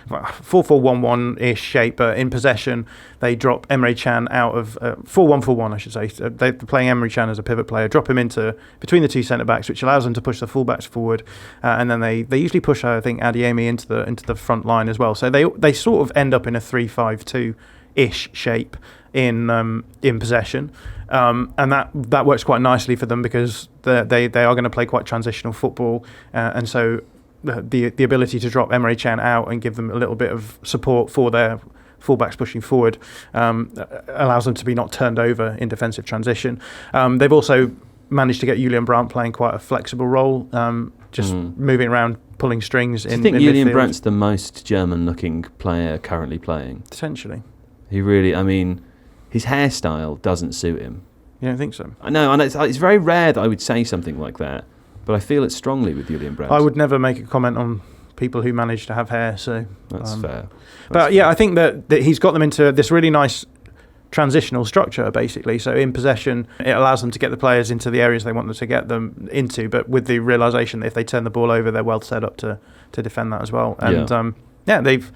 Speaker 3: 4-4-1-1-ish shape, but in possession they drop Emre Can out of 4-1-4-1, I should say. So they're playing Emre Can as a pivot player, drop him into between the two centre backs, which allows them to push the full backs forward, and then they usually push, I think, Adeyemi into the front line as well. So they sort of end up in a 3-5-2-ish shape in possession, and that works quite nicely for them because they are going to play quite transitional football, and so the ability to drop Emre Can out and give them a little bit of support for their fullbacks pushing forward allows them to be not turned over in defensive transition. They've also managed to get Julian Brandt playing quite a flexible role, just moving around, pulling strings.
Speaker 1: Do you think Julian Brandt's the most German-looking player currently playing?
Speaker 3: Potentially.
Speaker 1: He really, I mean, his hairstyle doesn't suit him.
Speaker 3: You don't think so?
Speaker 1: I know, and it's very rare that I would say something like that, but I feel it strongly with Julian Brandt.
Speaker 3: I would never make a comment on people who manage to have hair, so...
Speaker 1: That's fair.
Speaker 3: But yeah, I think that he's got them into this really nice transitional structure, basically. So in possession, it allows them to get the players into the areas they want them to get them into, but with the realisation that if they turn the ball over, they're well set up to defend that as well. And they've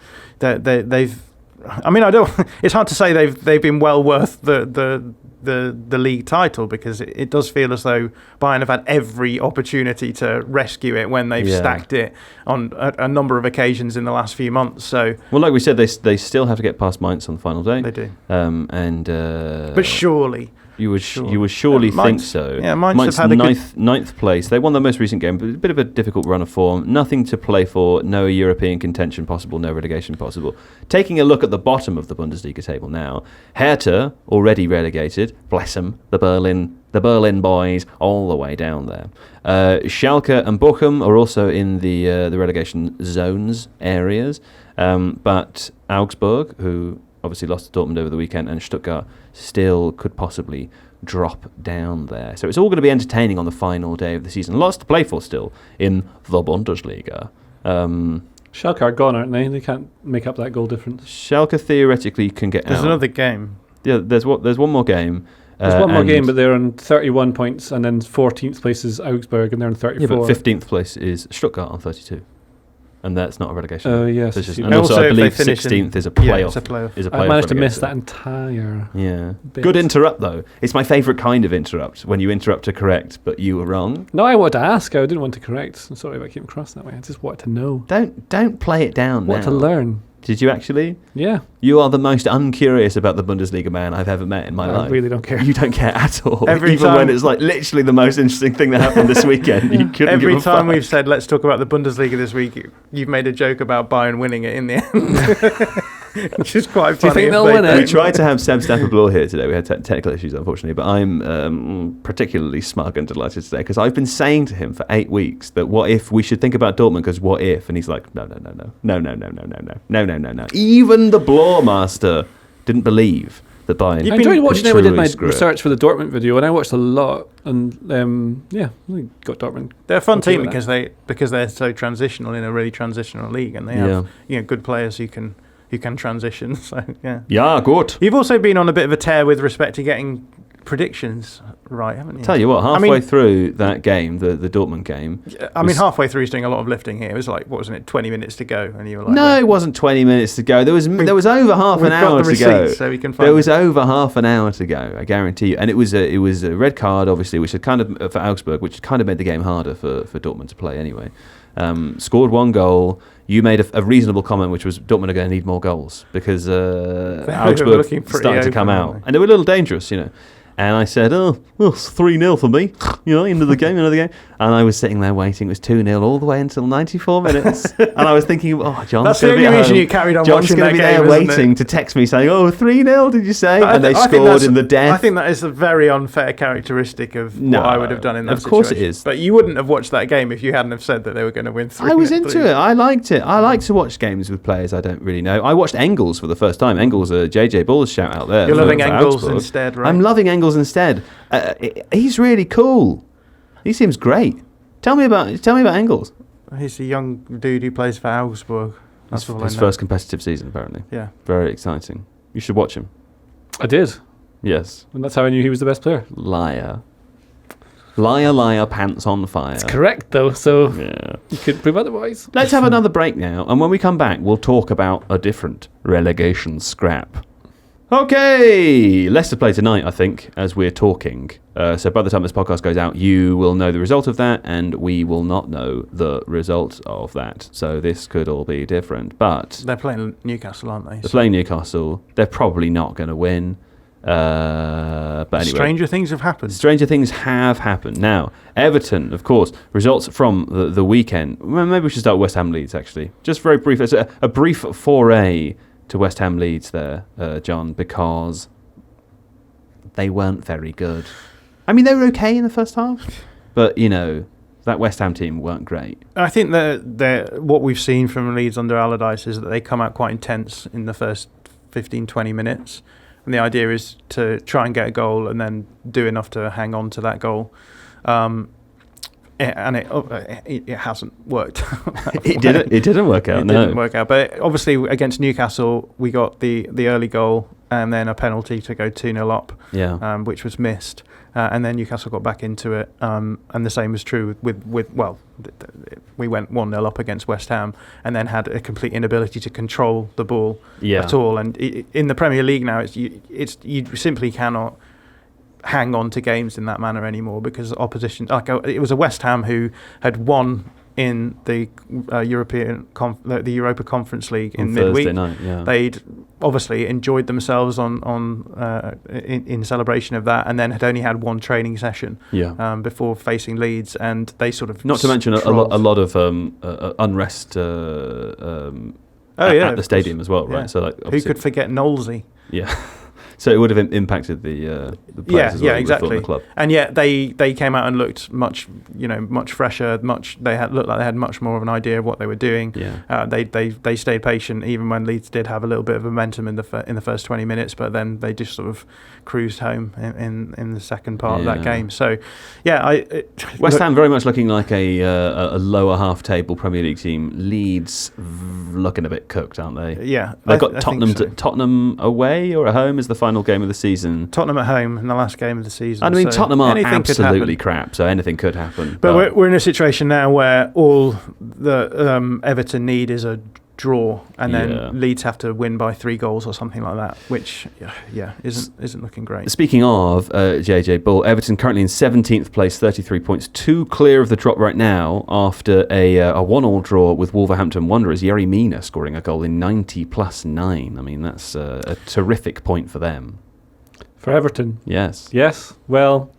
Speaker 3: I mean, I don't. It's hard to say they've been well worth the league title, because it does feel as though Bayern have had every opportunity to rescue it when they've stacked it on a number of occasions in the last few months. So,
Speaker 1: well, like we said, they still have to get past Mainz on the final day.
Speaker 3: They do,
Speaker 1: but
Speaker 3: surely. You would
Speaker 1: surely think so.
Speaker 3: Yeah, Mainz have had
Speaker 1: ninth place. They won their most recent game, but a bit of a difficult run of form. Nothing to play for. No European contention possible. No relegation possible. Taking a look at the bottom of the Bundesliga table now, Hertha already relegated. Bless them, the Berlin boys, all the way down there. Schalke and Bochum are also in the relegation zones areas, but Augsburg, who obviously lost to Dortmund over the weekend, and Stuttgart still could possibly drop down there. So it's all going to be entertaining on the final day of the season. Lots to play for still in the Bundesliga.
Speaker 2: Schalke are gone, aren't they? They can't make up that goal difference.
Speaker 1: Schalke theoretically can get out.
Speaker 3: There's another game.
Speaker 1: Yeah, there's one more game.
Speaker 2: There's one more game, but they're on 31 points, and then 14th place is Augsburg, and they're on 34.
Speaker 1: Yeah, but 15th place is Stuttgart on 32. And that's not a relegation.
Speaker 2: Oh, yes.
Speaker 1: And also, I believe 16th is a playoff.
Speaker 3: Yeah, it's a playoff.
Speaker 2: I managed to miss that entire bit.
Speaker 1: Good interrupt, though. It's my favourite kind of interrupt, when you interrupt to correct, but you were wrong.
Speaker 2: No, I wanted to ask. I didn't want to correct. I'm sorry if I came across that way. I just wanted to know.
Speaker 1: Don't play it down
Speaker 2: now. To learn.
Speaker 1: Did you actually?
Speaker 2: Yeah.
Speaker 1: You are the most uncurious about the Bundesliga man I've ever met in my life.
Speaker 2: I really don't care.
Speaker 1: You don't care at all. Even when it's like literally the most interesting thing that happened this weekend. You couldn't
Speaker 3: Every time we've said, let's talk about the Bundesliga this week, you've made a joke about Bayern winning it in the end. Which is quite funny.
Speaker 2: Do you think they'll win it?
Speaker 1: We tried to have Seb Stapleblore here today. We had technical issues, unfortunately, but I'm particularly smug and delighted today because I've been saying to him for 8 weeks that what if we should think about Dortmund, because what if? And he's like, no. Even the Blormaster didn't believe that Bayern.
Speaker 2: I enjoyed watching it. I did my research for the Dortmund video, and I watched a lot. And I got Dortmund.
Speaker 3: They're a fun team because they're so transitional in a really transitional league, and they have good players who can transition. So
Speaker 1: yeah, good.
Speaker 3: You've also been on a bit of a tear with respect to getting predictions right, haven't you?
Speaker 1: Tell you what, halfway through that game, the Dortmund game,
Speaker 3: halfway through, he's doing a lot of lifting here. It was like, what wasn't it, 20 minutes to go, and you were like,
Speaker 1: no, it wasn't 20 minutes to go. There was over half an hour to go.
Speaker 3: So we can find
Speaker 1: there was over half an hour to go, I guarantee you. And it was a red card, obviously, which had kind of for Augsburg, which kind of made the game harder for Dortmund to play anyway. Scored one goal. You made a reasonable comment, which was Dortmund are going to need more goals because Augsburg started to come out, and they were a little dangerous, And I said, it's 3-0 for me, end of the game. And I was sitting there waiting. It was 2-0 all the way until 94 minutes. And I was thinking, John's going to be
Speaker 3: That's the only reason you carried on
Speaker 1: John's
Speaker 3: watching that game,
Speaker 1: there waiting to text me saying, 3-0, did you say? And they scored in the death.
Speaker 3: I think that is a very unfair characteristic of what I would have done in that situation.
Speaker 1: Of course it is.
Speaker 3: But you wouldn't have watched that game if you hadn't have said that they were going to win 3-0.
Speaker 1: I was into it. I liked it. I like to watch games with players I don't really know. I watched Engels for the first time. Engels, JJ Bull's shout out there.
Speaker 3: You're loving Engels instead, right?
Speaker 1: I'm loving Engels instead. He's really cool. He seems great. Tell me about Engels.
Speaker 3: He's a young dude who plays for Augsburg.
Speaker 1: That's his first competitive season, apparently.
Speaker 3: Yeah.
Speaker 1: Very exciting. You should watch him.
Speaker 2: I did.
Speaker 1: Yes.
Speaker 2: And that's how I knew he was the best player.
Speaker 1: Liar. Liar, liar, pants on fire.
Speaker 2: It's correct, though, so
Speaker 1: Yeah.
Speaker 2: you couldn't prove otherwise.
Speaker 1: Let's have another break now, and when we come back, we'll talk about a different relegation scrap. Okay, Leicester play tonight, I think, as we're talking. So by the time this podcast goes out, you will know the result of that, and we will not know the result of that. So this could all be different. But
Speaker 3: They're playing Newcastle, aren't they?
Speaker 1: they're playing Newcastle. They're probably not going to win. But anyway,
Speaker 3: Stranger things have happened.
Speaker 1: stranger things have happened. Now, Everton, of course, results from the weekend. Well, maybe we should start with West Ham Leeds, actually. Just very brief. It's a brief foray to West Ham Leeds there, John, because they weren't very good. I mean, they were okay in the first half, but, you know, that West Ham team weren't great.
Speaker 3: I think that what we've seen from Leeds under Allardyce is that they come out quite intense in the first 15, 20 minutes. And the idea is to try and get a goal and then do enough to hang on to that goal. And it hasn't worked.
Speaker 1: It didn't work out,
Speaker 3: It didn't work out. But obviously against Newcastle, we got the early goal and then a penalty to go 2-0 up, which was missed. And then Newcastle got back into it. And the same was true with we went 1-0 up against West Ham and then had a complete inability to control the ball at all. And in the Premier League now, you simply cannot hang on to games in that manner anymore because opposition, it was a West Ham who had won in the the Europa Conference League in midweek.
Speaker 1: Night, yeah.
Speaker 3: They'd obviously enjoyed themselves in celebration of that, and then had only had one training session before facing Leeds, and they sort of
Speaker 1: not to mention a lot of unrest at the stadium as well, right?
Speaker 3: Yeah.
Speaker 1: So like,
Speaker 3: who could forget Knowlesy?
Speaker 1: Yeah. So it would have impacted the players as well.
Speaker 3: Exactly.
Speaker 1: The club.
Speaker 3: And yet they came out and looked much fresher. Looked like they had much more of an idea of what they were doing.
Speaker 1: Yeah.
Speaker 3: They stayed patient even when Leeds did have a little bit of momentum in the first 20 minutes, but then they just sort of cruised home in the second part of that game. So
Speaker 1: West Ham very much looking like a lower half table Premier League team. Leeds looking a bit cooked, aren't they?
Speaker 3: Yeah.
Speaker 1: They've got Tottenham away or at home is the final game of the season.
Speaker 3: Tottenham at home in the last game of the season.
Speaker 1: I mean,
Speaker 3: so
Speaker 1: Tottenham are absolutely crap, so anything could happen.
Speaker 3: But we're in a situation now where all the Everton need is a draw, and then Leeds have to win by 3 goals or something like that, which isn't looking great.
Speaker 1: Speaking of JJ Bull, Everton currently in 17th place, 33 points, 2 clear of the drop right now after a 1-1 draw with Wolverhampton Wanderers. Yerry Mina scoring a goal in 90 plus 9. I mean, that's a terrific point for them.
Speaker 2: For Everton?
Speaker 1: Yes.
Speaker 2: Well,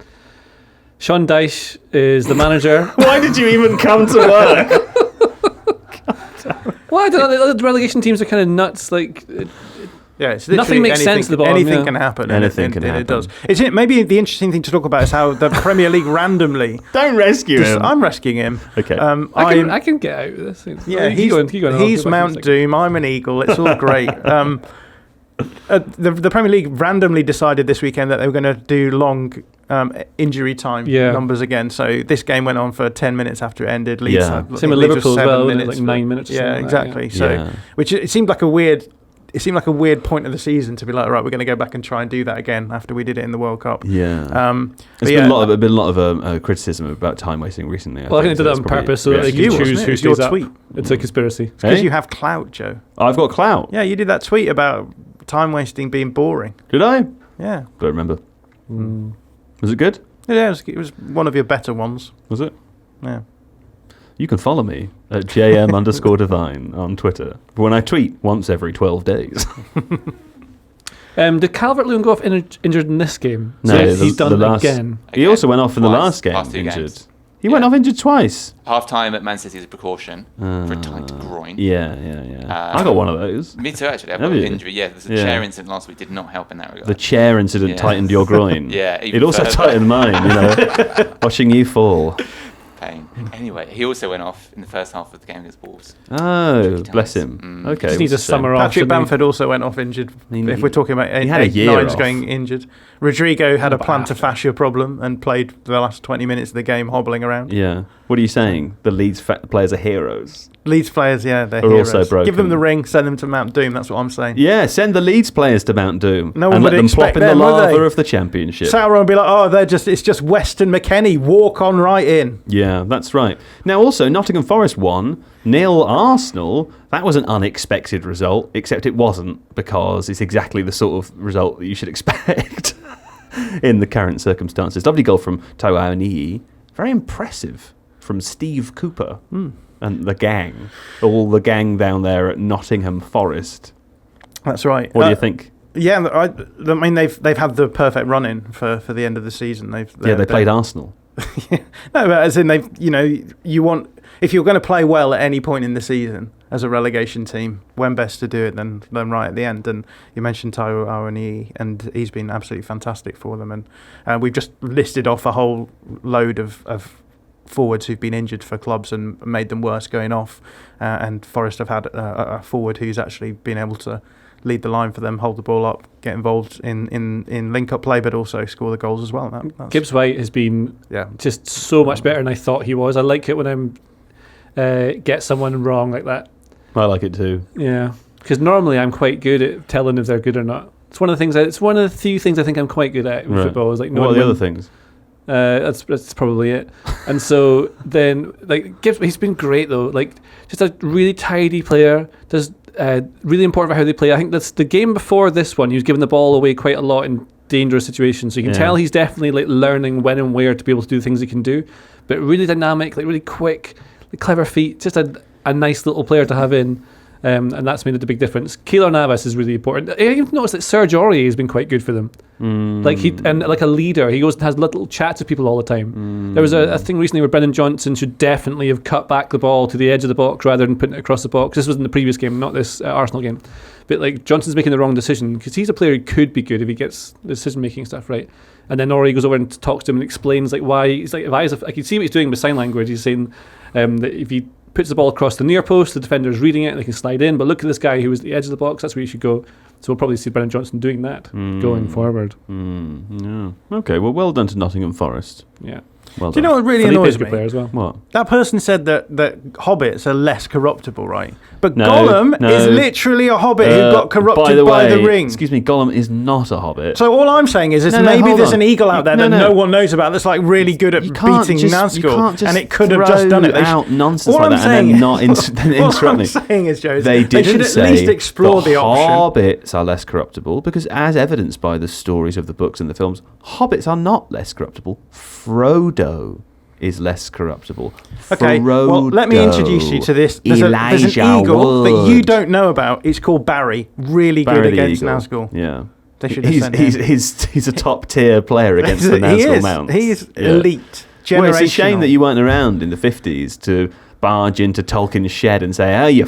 Speaker 2: Sean Dyche is the manager.
Speaker 1: Why did you even come to work?
Speaker 2: Well, I don't know. The relegation teams are kind of nuts.
Speaker 3: It's
Speaker 2: nothing makes sense at the bottom.
Speaker 3: Anything can happen.
Speaker 1: Anything can happen.
Speaker 3: It does. Maybe the interesting thing to talk about is how the Premier League randomly.
Speaker 1: Don't rescue him.
Speaker 3: I'm rescuing him.
Speaker 1: Okay.
Speaker 2: I can get out of this.
Speaker 3: Yeah, he's Mount Doom. I'm an eagle. It's all great. The Premier League randomly decided this weekend that they were going to do long injury time numbers again. So this game went on for 10 minutes after it ended.
Speaker 2: Same with Liverpool as well. Like 9 minutes.
Speaker 3: Exactly. So, which it seemed like a weird. It seemed like a weird point of the season to be like, right, we're going to go back and try and do that again after we did it in the World Cup.
Speaker 1: Yeah. There's been a lot of criticism about time wasting recently.
Speaker 2: I think they did that on purpose so that they can choose who stays up. It's a conspiracy.
Speaker 3: Because you have clout, Joe.
Speaker 1: I've got clout.
Speaker 3: Yeah, you did that tweet about time wasting being boring.
Speaker 1: Did I?
Speaker 3: Yeah.
Speaker 1: Don't remember. Was it good?
Speaker 3: Yeah, it was one of your better ones.
Speaker 1: Was it?
Speaker 3: Yeah.
Speaker 1: You can follow me at JM_Devine on Twitter when I tweet once every 12 days.
Speaker 2: Did Calvert-Lewin go off injured in this game?
Speaker 1: No,
Speaker 2: he's done again.
Speaker 1: He also went off in the last game injured.
Speaker 4: Games.
Speaker 1: He went off injured twice.
Speaker 4: Half-time at Man City is a precaution for a tight groin.
Speaker 1: Yeah. I got one of those.
Speaker 4: Me too, actually. I've got an injury. Yeah, there's a chair incident last week. Did not help in that regard.
Speaker 1: The chair incident tightened your groin.
Speaker 4: Yeah.
Speaker 1: It also tightened mine, watching you fall.
Speaker 4: Pain. Anyway, he also went off in the first half of the game against Wolves.
Speaker 1: Oh, bless him. Okay.
Speaker 2: Just needs a summer off.
Speaker 3: Patrick Bamford also went off injured. If we're talking about
Speaker 1: he had a year
Speaker 3: nines
Speaker 1: off.
Speaker 3: going injured. Rodrigo had a plantar fascia problem and played the last 20 minutes of the game hobbling around.
Speaker 1: Yeah. What are you saying? The Leeds players are heroes.
Speaker 3: Leeds players, they're
Speaker 1: are
Speaker 3: heroes.
Speaker 1: also broken.
Speaker 3: Give them the ring, send them to Mount Doom. That's what I'm saying.
Speaker 1: Yeah, send the Leeds players to Mount Doom
Speaker 3: No one
Speaker 1: and
Speaker 3: would
Speaker 1: let them plop
Speaker 3: expect
Speaker 1: in the
Speaker 3: them, would
Speaker 1: lava
Speaker 3: they?
Speaker 1: of the Championship.
Speaker 3: Sauron would be like, it's just Weston McKennie. Walk on right in.
Speaker 1: Yeah, that's right. Now, also, Nottingham Forest won, 0 Arsenal. That was an unexpected result, except it wasn't, because it's exactly the sort of result that you should expect in the current circumstances. Lovely goal from Toa Oniyi. Very impressive from Steve Cooper and the gang. All the gang down there at Nottingham Forest.
Speaker 3: That's right.
Speaker 1: What do you think?
Speaker 3: Yeah, I mean they've had the perfect run in for the end of the season. They
Speaker 1: played Arsenal.
Speaker 3: No, but as in you want, if you're going to play well at any point in the season as a relegation team, when best to do it than right at the end. And you mentioned Taiwo Awoniyi, and he's been absolutely fantastic for them. And we've just listed off a whole load of forwards who've been injured for clubs and made them worse going off. And Forest have had a forward who's actually been able to lead the line for them, hold the ball up, get involved in link-up play, but also score the goals as well.
Speaker 2: Gibbs White has been just so much better than I thought he was. I like it when I get someone wrong like that.
Speaker 1: I like it too.
Speaker 2: Yeah, because normally I'm quite good at telling if they're good or not. It's one of the things. It's one of the few things I think I'm quite good at in football. Is like
Speaker 1: what are the other things?
Speaker 2: That's probably it. And so then, Gibbs, he's been great though. Just a really tidy player. Does really important for how they play. I think that's the game before this one. He was giving the ball away quite a lot in dangerous situations. So you can tell he's definitely learning when and where to be able to do the things he can do. But really dynamic, really quick, clever feet. Just a nice little player to have in. And that's made a big difference. Keylor Navas is really important. I even noticed that Serge Aurier has been quite good for them. Like a leader, he goes and has little chats with people all the time. There was a thing recently where Brendan Johnson should definitely have cut back the ball to the edge of the box rather than putting it across the box. This was in the previous game, not this Arsenal game. But Johnson's making the wrong decision because he's a player who could be good if he gets the decision making stuff right. And then Aurier goes over and talks to him and explains why. He's like, I can see what he's doing with sign language. He's saying that if he puts the ball across the near post, the defender's reading it, they can slide in, but look at this guy who was at the edge of the box, that's where you should go. So we'll probably see Brendan Johnson doing that going forward.
Speaker 1: Yeah. Okay, well done to Nottingham Forest.
Speaker 2: Yeah.
Speaker 1: Well
Speaker 3: do you
Speaker 1: done.
Speaker 3: know what really
Speaker 2: Felipe's
Speaker 3: annoys
Speaker 2: a good
Speaker 3: me?
Speaker 2: player as well.
Speaker 1: What?
Speaker 3: That person said that hobbits are less corruptible, right? But
Speaker 1: No,
Speaker 3: Gollum
Speaker 1: no.
Speaker 3: is literally a hobbit who got corrupted by the ring.
Speaker 1: Excuse me, Gollum is not a hobbit.
Speaker 3: So all I'm saying is
Speaker 1: No,
Speaker 3: maybe
Speaker 1: hold
Speaker 3: there's
Speaker 1: on.
Speaker 3: an eagle out there that no one knows about that's really good at
Speaker 1: You can't
Speaker 3: beating
Speaker 1: just- you
Speaker 3: Nazgul,
Speaker 1: can't just
Speaker 3: and it could have just done it.
Speaker 1: throw out nonsense
Speaker 3: all
Speaker 1: like
Speaker 3: I'm
Speaker 1: that and then not then interrupt
Speaker 3: all I'm
Speaker 1: me.
Speaker 3: saying is, Joe, is
Speaker 1: They
Speaker 3: they
Speaker 1: didn't
Speaker 3: should at
Speaker 1: say
Speaker 3: least explore the option.
Speaker 1: hobbits are less corruptible because, as evidenced by the stories of the books and the films, hobbits are not less corruptible. Frodo is less corruptible.
Speaker 3: Okay, well, let me introduce you to this. There's an eagle that you don't know about. It's called Barry. Really
Speaker 1: Barry
Speaker 3: good
Speaker 1: the
Speaker 3: against
Speaker 1: Eagle.
Speaker 3: Nazgul.
Speaker 1: Yeah.
Speaker 3: They should have sent him.
Speaker 1: He's a top tier player against the Nazgul Mounts.
Speaker 3: He is
Speaker 1: Yeah.
Speaker 3: elite.
Speaker 1: Well, it's a shame
Speaker 3: Generational.
Speaker 1: that you weren't around in the 50s to barge into Tolkien's shed and say, "Oh, you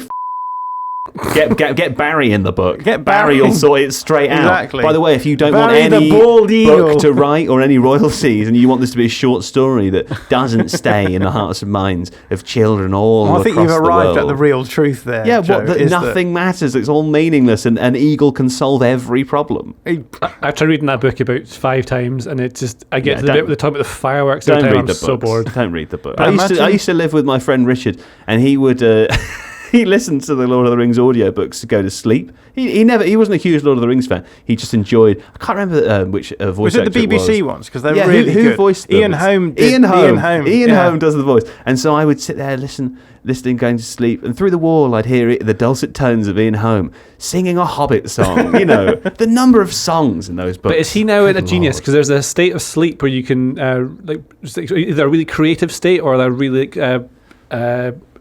Speaker 1: get Barry in the book.
Speaker 3: Get
Speaker 1: Barry
Speaker 3: Barry.
Speaker 1: will sort it straight out."
Speaker 3: Exactly.
Speaker 1: By the way, if you don't
Speaker 3: Barry
Speaker 1: want
Speaker 3: the
Speaker 1: any
Speaker 3: bald eagle.
Speaker 1: book to write or any royalties, and you want this to be a short story that doesn't stay in the hearts and minds of children all
Speaker 3: Well, I think
Speaker 1: across
Speaker 3: you've
Speaker 1: the
Speaker 3: arrived at
Speaker 1: world.
Speaker 3: the real truth there.
Speaker 1: Yeah,
Speaker 3: Joe,
Speaker 1: what? That
Speaker 3: is
Speaker 1: nothing matters. It's all meaningless, and an eagle can solve every problem.
Speaker 2: I've tried reading that book about 5 times, and it just I get
Speaker 1: Yeah,
Speaker 2: to the
Speaker 1: don't-
Speaker 2: bit where they talk about the fireworks
Speaker 1: Don't
Speaker 2: every time.
Speaker 1: read
Speaker 2: I'm
Speaker 1: the
Speaker 2: so
Speaker 1: books.
Speaker 2: bored.
Speaker 1: Don't read the book.
Speaker 3: But
Speaker 1: I used to live with my friend Richard, and he would he listened to the Lord of the Rings audiobooks to go to sleep. He wasn't a huge Lord of the Rings fan. He just enjoyed. I can't remember which voice
Speaker 3: Was it the
Speaker 1: actor
Speaker 3: BBC
Speaker 1: was.
Speaker 3: ones? Because they're
Speaker 1: Yeah,
Speaker 3: really
Speaker 1: who
Speaker 3: good.
Speaker 1: voiced them?
Speaker 3: Ian Holm. did-
Speaker 1: Ian Holm. Ian
Speaker 3: yeah.
Speaker 1: Holm does the voice, and so I would sit there listening, going to sleep, and through the wall I'd hear the dulcet tones of Ian Holm singing a Hobbit song. You know, the number of songs in those books.
Speaker 2: But is he now in a
Speaker 1: Good
Speaker 2: genius?
Speaker 1: Lord.
Speaker 2: Because there's a state of sleep where you can either a really creative state or a really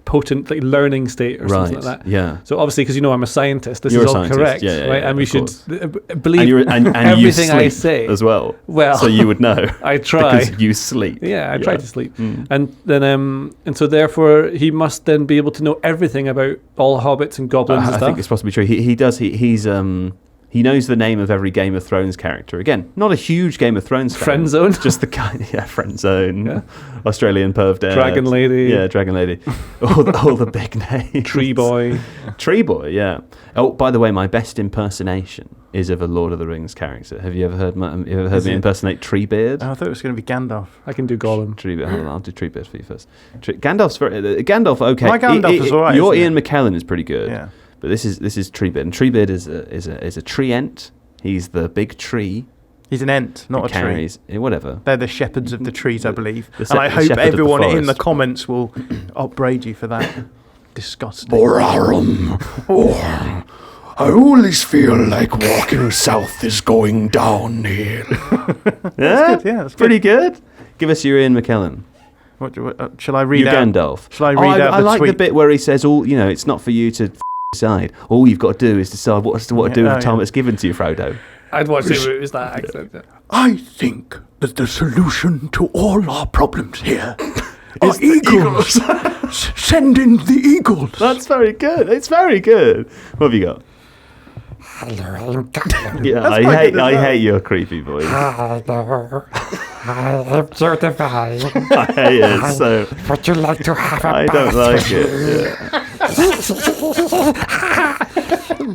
Speaker 2: potent learning state or something like that.
Speaker 1: Yeah.
Speaker 2: So obviously, because I'm a scientist, this
Speaker 1: You're
Speaker 2: is
Speaker 1: a
Speaker 2: all
Speaker 1: scientist.
Speaker 2: correct,
Speaker 1: Yeah,
Speaker 2: right? And we
Speaker 1: of
Speaker 2: should
Speaker 1: course.
Speaker 2: believe
Speaker 1: and
Speaker 2: everything
Speaker 1: you
Speaker 2: I
Speaker 1: sleep
Speaker 2: say
Speaker 1: as well.
Speaker 2: Well,
Speaker 1: so you would know.
Speaker 2: I try.
Speaker 1: Because you sleep.
Speaker 2: Yeah, I try to sleep, and then and so therefore he must then be able to know everything about all hobbits and goblins and
Speaker 1: I
Speaker 2: stuff.
Speaker 1: think it's possibly true. He does. He's He knows the name of every Game of Thrones character. Again, not a huge Game of Thrones fan.
Speaker 2: Friend Zone.
Speaker 1: Just the kind, Friend Zone. Yeah. Australian perv dad.
Speaker 2: Dragon Lady.
Speaker 1: Yeah, Dragon Lady. all the big names.
Speaker 2: Tree Boy.
Speaker 1: Tree Boy, yeah. Oh, by the way, my best impersonation is of a Lord of the Rings character. Have you ever heard me impersonate Treebeard?
Speaker 3: Oh, I thought it was going to be Gandalf.
Speaker 2: I can do Gollum.
Speaker 1: Treebeard. Hold on, I'll do Treebeard for you first. Gandalf's Gandalf, okay.
Speaker 3: My Gandalf is all right.
Speaker 1: Your Ian McKellen is pretty good.
Speaker 3: Yeah.
Speaker 1: But this is Treebeard. And Treebeard is a tree-ent. He's the big tree.
Speaker 3: He's an ent, not a tree.
Speaker 1: Whatever.
Speaker 3: They're the shepherds of the trees, I believe.
Speaker 1: The
Speaker 3: And I hope
Speaker 1: shepherd of the
Speaker 3: everyone in the
Speaker 1: forest.
Speaker 3: comments will upbraid you for that. Disgusting.
Speaker 5: I always feel like walking south is going downhill.
Speaker 1: Yeah,
Speaker 3: that's
Speaker 1: pretty good. Give us your Ian McKellen.
Speaker 3: What, shall I read
Speaker 1: Your
Speaker 3: out?
Speaker 1: Gandalf.
Speaker 3: Shall I read out
Speaker 1: I
Speaker 3: the
Speaker 1: like
Speaker 3: tweet?
Speaker 1: the bit where he says, it's not for you to decide. All you've got to do is decide what to do with the time that's given to you, Frodo.
Speaker 2: I'd watch it if it was that accent.
Speaker 5: I think that the solution to all our problems here is eagles. Send in the eagles.
Speaker 1: That's very good. It's very good. What have you got?
Speaker 6: Hello, I'm Gollum.
Speaker 1: Yeah,
Speaker 3: That's quite good as
Speaker 1: I
Speaker 3: well.
Speaker 1: hate your creepy voice.
Speaker 6: Hello, I'm Joe Devine.
Speaker 1: I hate it so.
Speaker 6: Would you like to have a
Speaker 1: I
Speaker 6: bath?
Speaker 1: don't like it.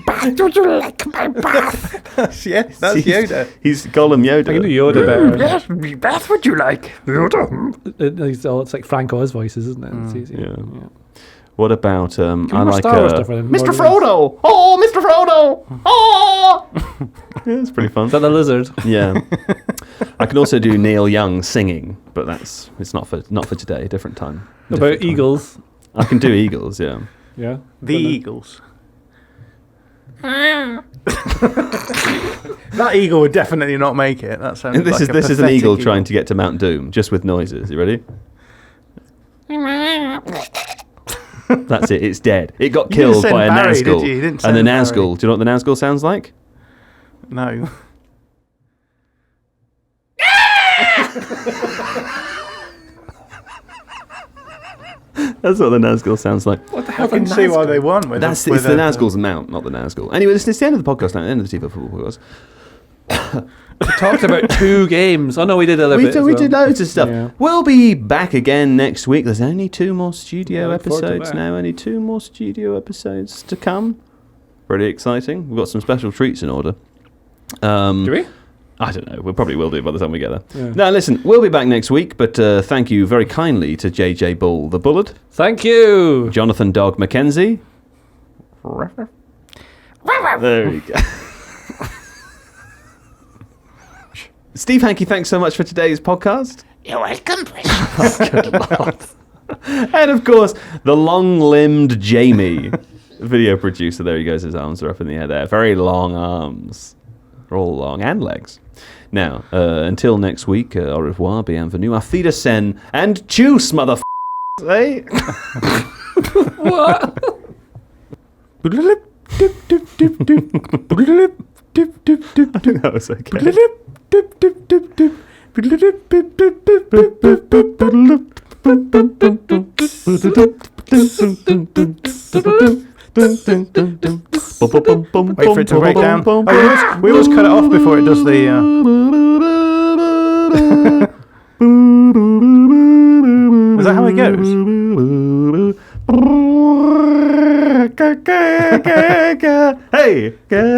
Speaker 6: Bath, would you like my bath?
Speaker 3: That's Yoda.
Speaker 1: He's Gollum Yoda.
Speaker 2: I can do Yoda better.
Speaker 6: Yes, bath would you like?
Speaker 2: It's like Frank Oz voices, isn't it? It's easy.
Speaker 1: Yeah. What about I
Speaker 2: more
Speaker 1: like
Speaker 2: Star Wars stuff for them?
Speaker 1: Mr.
Speaker 2: More than
Speaker 1: Frodo? Oh, Mr. Frodo! Oh! Yeah, it's pretty fun.
Speaker 2: Is that the lizard?
Speaker 1: Yeah. I can also do Neil Young singing, but it's not for today. Different time.
Speaker 2: About
Speaker 1: Different time.
Speaker 2: eagles.
Speaker 1: I can do Eagles. Yeah.
Speaker 2: Yeah.
Speaker 3: The Eagles. That eagle would definitely not make it. That sounds
Speaker 1: And this
Speaker 3: like
Speaker 1: is an
Speaker 3: pathetic
Speaker 1: eagle trying to get to Mount Doom, just with noises. You ready? That's it. It's dead. It got
Speaker 3: You didn't
Speaker 1: killed
Speaker 3: send
Speaker 1: by a
Speaker 3: Barry, did
Speaker 1: Nazgul.
Speaker 3: you? You didn't
Speaker 1: And the
Speaker 3: send Barry.
Speaker 1: Nazgul. Do you know what the Nazgul sounds like?
Speaker 3: No.
Speaker 1: That's what the Nazgul sounds like.
Speaker 2: What the hell?
Speaker 3: I can see why they won. With
Speaker 1: It's
Speaker 3: with
Speaker 1: the Nazgul's mount, not the Nazgul. Anyway, it's the end of the podcast now. The end of the Tifo Football Podcast.
Speaker 2: We talked about 2 games. Oh no, we did a little bit.
Speaker 1: We did loads of stuff.
Speaker 2: Yeah.
Speaker 1: We'll be back again next week. There's only 2 more studio
Speaker 2: Yeah, look forward to
Speaker 1: episodes
Speaker 2: that.
Speaker 1: now. Only 2 more studio episodes to come. Pretty exciting. We've got some special treats in order.
Speaker 2: Do we?
Speaker 1: I don't know. We probably will do by the time we get there.
Speaker 2: Yeah.
Speaker 1: Now, listen, we'll be back next week, but thank you very kindly to JJ Bull the Bullet,
Speaker 2: Thank you.
Speaker 1: Jonathan Dog Mackenzie. There we go. Steve Hankey, thanks so much for today's podcast.
Speaker 6: You're welcome, precious.
Speaker 1: And of course, the long-limbed Jamie, video producer. There he goes. His arms are up in the air there. Very long arms. They're all long. And legs. Now, until next week, au revoir, bienvenue, auf Wiedersehen, and tschüss, motherfuckers. Hey?
Speaker 2: What?
Speaker 1: That was okay.
Speaker 3: Wait for it to break down. Oh, we always cut it off before it does the. Is that how it goes?
Speaker 1: Hey!
Speaker 2: Hey!